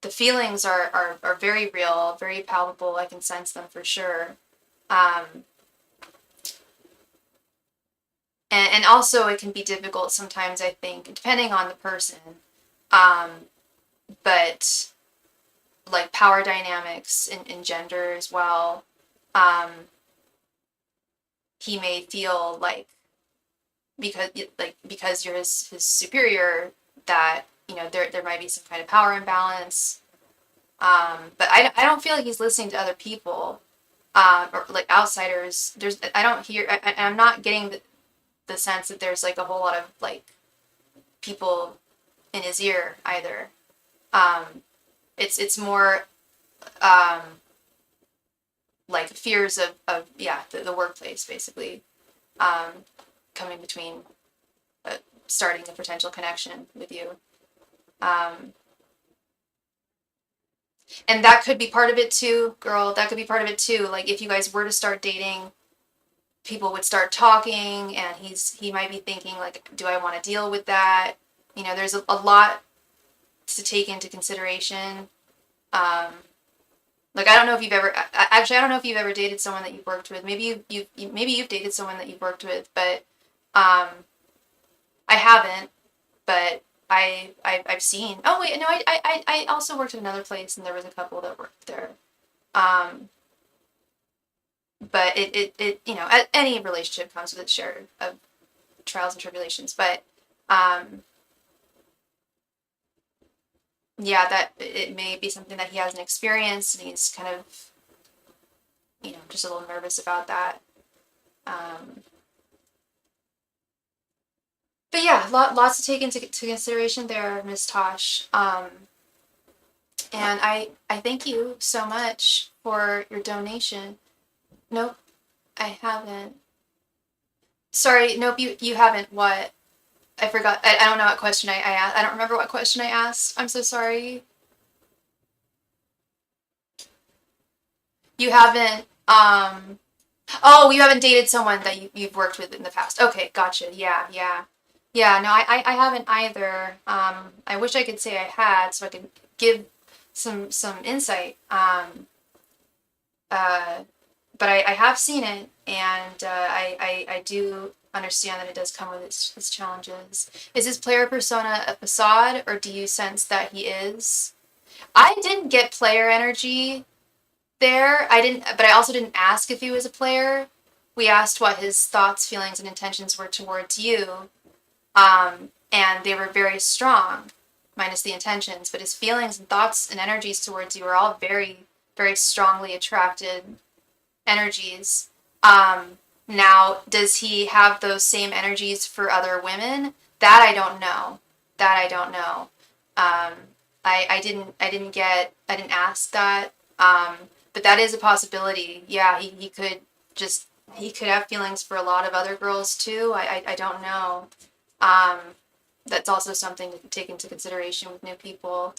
Speaker 1: the feelings are very real, very palpable. I can sense them for sure. And also it can be difficult sometimes, I think, depending on the person. But like power dynamics in gender as well. He may feel like because you're his superior, that there might be some kind of power imbalance. But I don't feel like he's listening to other people, or like outsiders. I don't hear. I'm not getting the sense that there's like a whole lot of like people in his ear either. It's more like fears of yeah, the workplace basically, coming between, starting a potential connection with you. And that could be part of it too, girl. That could be part of it too. Like if you guys were to start dating, people would start talking, and he might be thinking like, do I want to deal with that? You know, there's a lot to take into consideration. Like I don't know if you've ever actually I don't know if you've ever dated someone that you've worked with. Maybe maybe you've dated someone that you've worked with, but I haven't. But I've seen. Oh wait, no, I also worked at another place, and there was a couple that worked there. But it you know, any relationship comes with its share of trials and tribulations. But yeah, that it may be something that he hasn't experienced, and he's kind of, you know, just a little nervous about that. But yeah, lots to take into consideration there, Miss Tosh. And I thank you so much for your donation. Nope, I haven't. Sorry, nope, you haven't. What? I forgot. I don't know what question I asked. I don't remember what question I asked. I'm so sorry. You haven't, oh, you haven't dated someone that you've worked with in the past. Okay, gotcha. Yeah, yeah. Yeah, no, I haven't either. I wish I could say I had so I could give some insight. Uh, but I have seen it, and I do understand that it does come with its challenges. Is his player persona a facade, or do you sense that he is? I didn't get player energy there. I didn't, but I also didn't ask if he was a player. We asked what his thoughts, feelings, and intentions were towards you, and they were very strong, minus the intentions. But his feelings and thoughts and energies towards you are all very, very strongly attracted energies. Now, does he have those same energies for other women? That I don't know. That I don't know. I didn't ask that. But that is a possibility. Yeah, he could have feelings for a lot of other girls too. I don't know. That's also something to take into consideration with new people.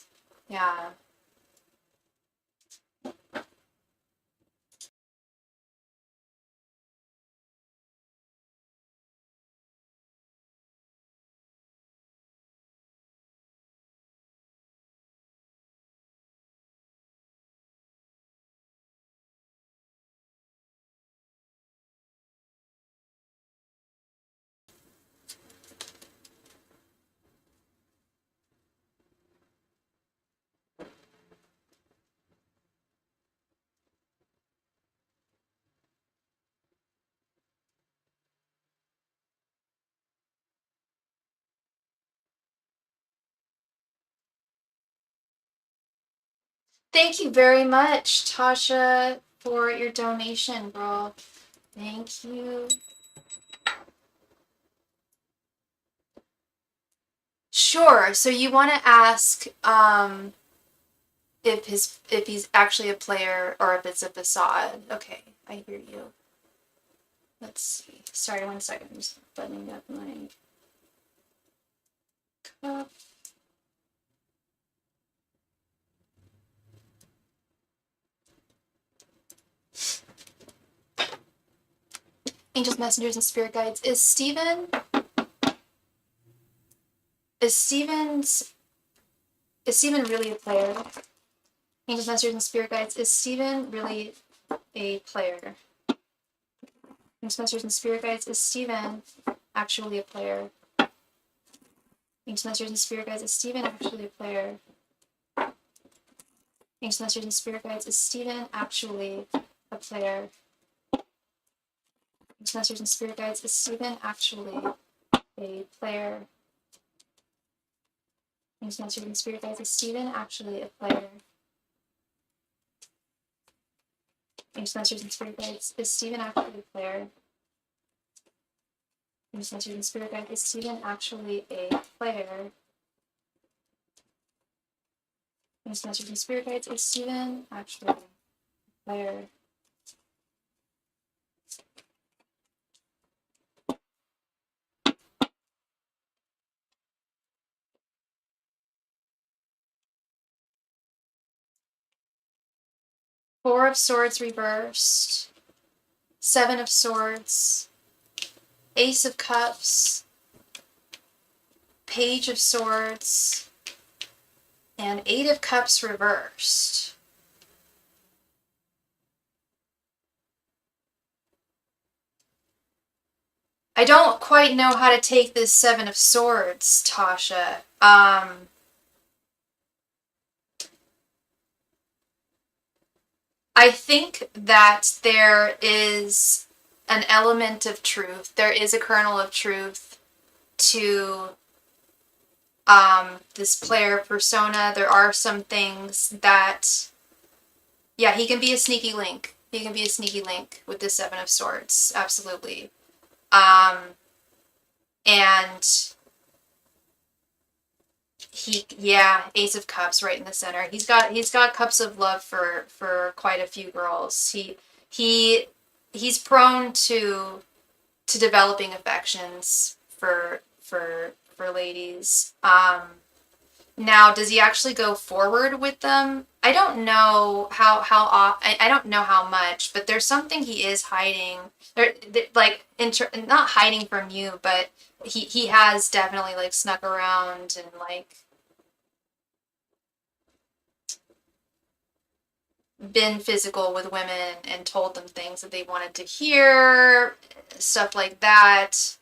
Speaker 1: Yeah. Thank you very much, Tasha, for your donation, bro. Thank you. Sure. So you want to ask if he's actually a player or if it's a facade. Okay, I hear you. Let's see. Sorry, 1 second. I'm just buttoning up my cup. Angels, messengers, and spirit guides. Is Steven really a player? Angels, messengers, and spirit guides. Is Steven really a player? Angels, messengers, and spirit guides. Is Steven actually a player? Angels, messengers, and spirit guides. Is Steven actually a player? Angels, messengers, and spirit guides. Is Steven actually a player? Angels, messengers, and spirit guides. Is Steven actually a player? Angels, messengers, and spirit guides. Is Steven actually a player? Angels, messengers, and spirit guides. Is Steven actually a player? Ancient Masters and Spirit Guide, is Steven actually a player? Ancient Masters and Spirit Guides, is Steven actually a player? Four of Swords reversed, Seven of Swords, Ace of Cups, Page of Swords, and Eight of Cups reversed. I don't quite know how to take this Seven of Swords, Tasha. I think that there is an element of truth. There is a kernel of truth to this player persona. There are some things that, yeah, he can be a sneaky link. He can be a sneaky link with the Seven of Swords, absolutely. And Ace of Cups right in the center. He's got cups of love for quite a few girls. He's prone to developing affections for ladies. Now, does he actually go forward with them? I don't know I don't know how much, but there's something he is hiding. Like not hiding from you, but he has definitely like snuck around and like been physical with women and told them things that they wanted to hear, stuff like that.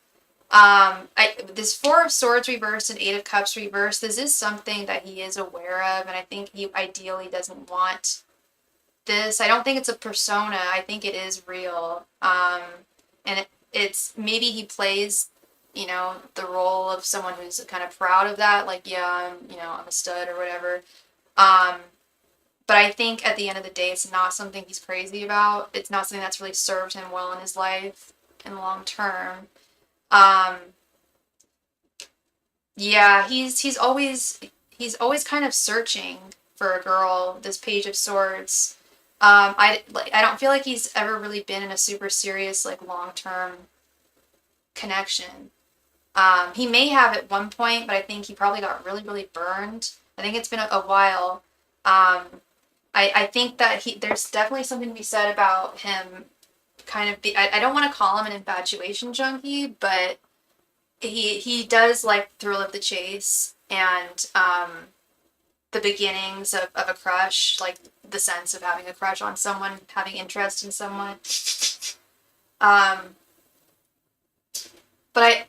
Speaker 1: This Four of Swords reversed and Eight of Cups reversed, this is something that he is aware of, and I think he ideally doesn't want this. I don't think it's a persona. I think it is real. And it's maybe he plays, you know, the role of someone who's kind of proud of that, like, yeah, I'm a stud or whatever. But I think at the end of the day, it's not something he's crazy about. It's not something that's really served him well in his life in the long term. Yeah, he's always kind of searching for a girl, this Page of Swords. I don't feel like he's ever really been in a super serious, like, long-term connection. He may have at one point, but I think he probably got really, really burned. I think it's been a while. I think that there's definitely something to be said about him kind of I don't want to call him an infatuation junkie, but he does like thrill of the chase and the beginnings of a crush, like the sense of having a crush on someone, having interest in someone. But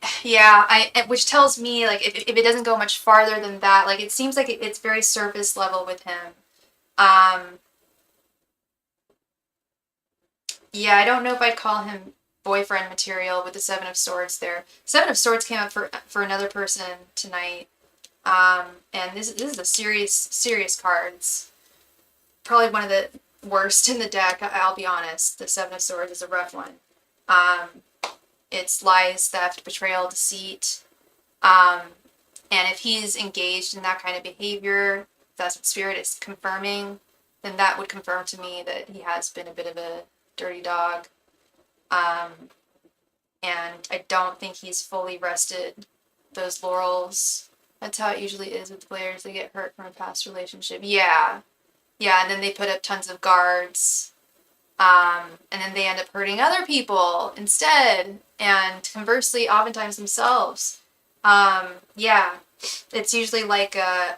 Speaker 1: which tells me, like, if it doesn't go much farther than that, like, it seems like it's very surface level with him. Yeah, I don't know if I'd call him boyfriend material with the Seven of Swords there. Seven of Swords came up for another person tonight. And this is a serious cards. Probably one of the worst in the deck, I'll be honest. The Seven of Swords is a rough one. It's lies, theft, betrayal, deceit. And if he's engaged in that kind of behavior, that's what Spirit is confirming, then that would confirm to me that he has been a bit of a dirty dog. And I don't think he's fully rested those laurels. That's how it usually is with players. They get hurt from a past relationship. Yeah, and then they put up tons of guards. And then they end up hurting other people instead. And conversely, oftentimes themselves. Yeah, it's usually like, and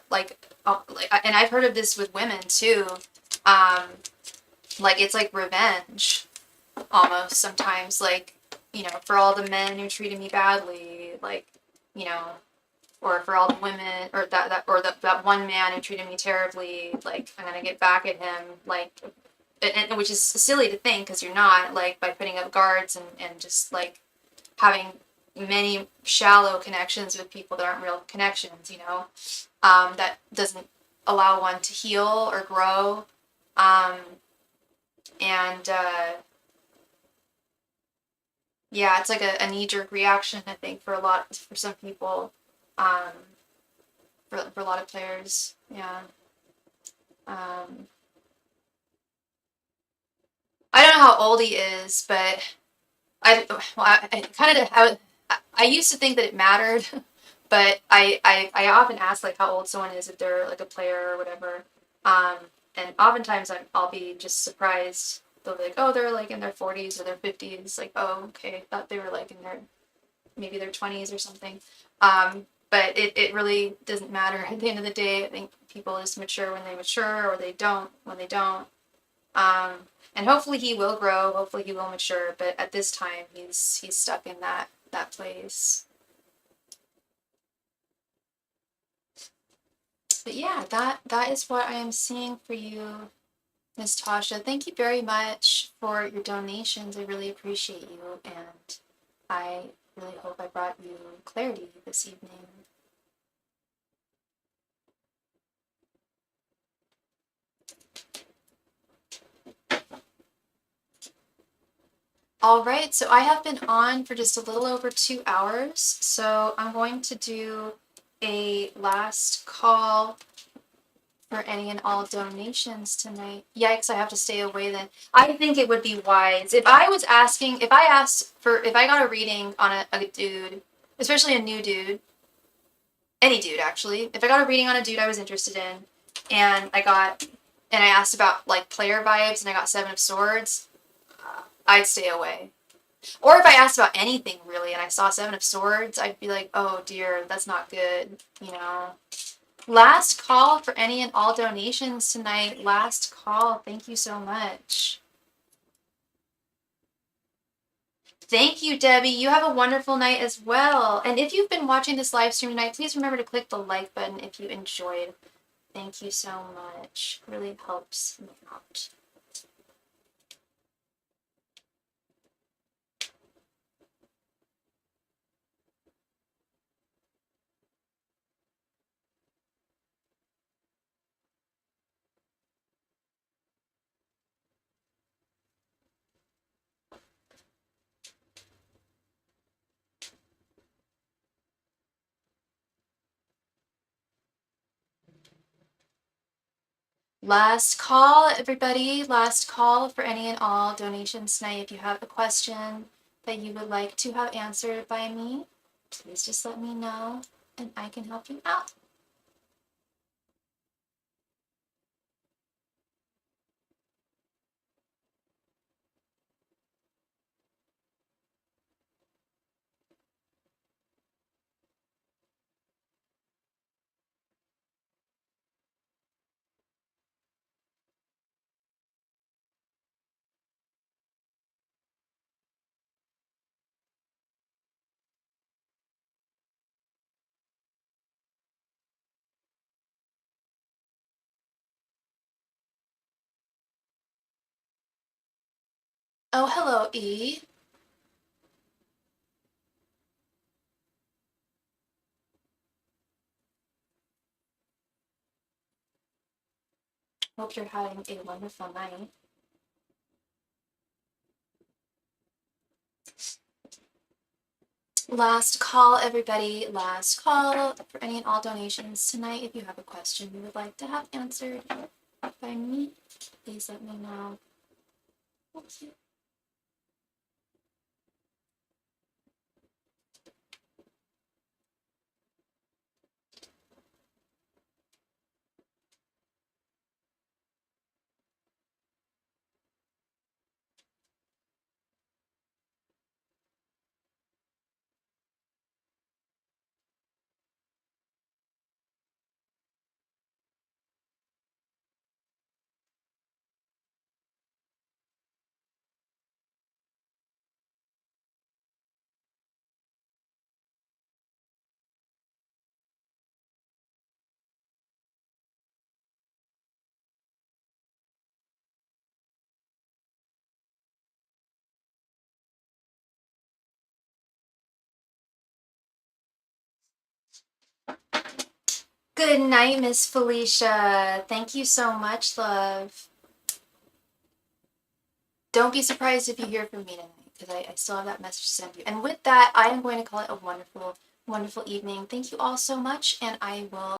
Speaker 1: I've heard of this with women too. Like, it's like revenge, almost, sometimes, like, for all the men who treated me badly, like, or for all the women, or that one man who treated me terribly, like, I'm gonna get back at him, like, and which is silly to think, because you're not, like, by putting up guards and just, like, having many shallow connections with people that aren't real connections, that doesn't allow one to heal or grow. And Yeah, it's like a knee-jerk reaction, I think, for some people, um, for a lot of players. Yeah. Um, I don't know how old he is, but I kind of I used to think that it mattered, but I often ask like how old someone is if they're like a player or whatever. Um, and oftentimes I'll be just surprised. They'll be like, oh, they're like in their 40s or their 50s. Like, oh, okay, thought they were like in their maybe their 20s or something. But it really doesn't matter at the end of the day. I think people just mature when they mature, or they don't when they don't. Um, and hopefully he will grow. Hopefully he will mature. But at this time, he's stuck in that place. But yeah, that is what I am seeing for you, Miss Tasha. Thank you very much for your donations. I really appreciate you, and I really hope I brought you clarity this evening. All right, so I have been on for just a little over 2 hours, so I'm going to do a last call for any and all donations tonight. Yikes, I have to stay away then. I think it would be wise if I got a reading on a dude, especially a new dude, any dude actually. If I got a reading on a dude I was interested in, and I asked about like player vibes and I got Seven of Swords, I'd stay away. Or if I asked about anything really and I saw Seven of Swords, I'd be like, oh dear, that's not good, you know. Last call for any and all donations tonight. Last call. Thank you so much. Thank you, Debbie. You have a wonderful night as well. And if you've been watching this live stream tonight, please remember to click the like button if you enjoyed. Thank you so much. It really helps me out. Last call, everybody. Last call for any and all donations tonight. If you have a question that you would like to have answered by me, please just let me know and I can help you out. Oh, hello, E. Hope you're having a wonderful night. Last call, everybody. Last call for any and all donations tonight. If you have a question you would like to have answered by me, please let me know. Thank you. Good night, Miss Felicia. Thank you so much, love. Don't be surprised if you hear from me tonight. because I still have that message to send you. And with that, I am going to call it a wonderful, wonderful evening. Thank you all so much, and I will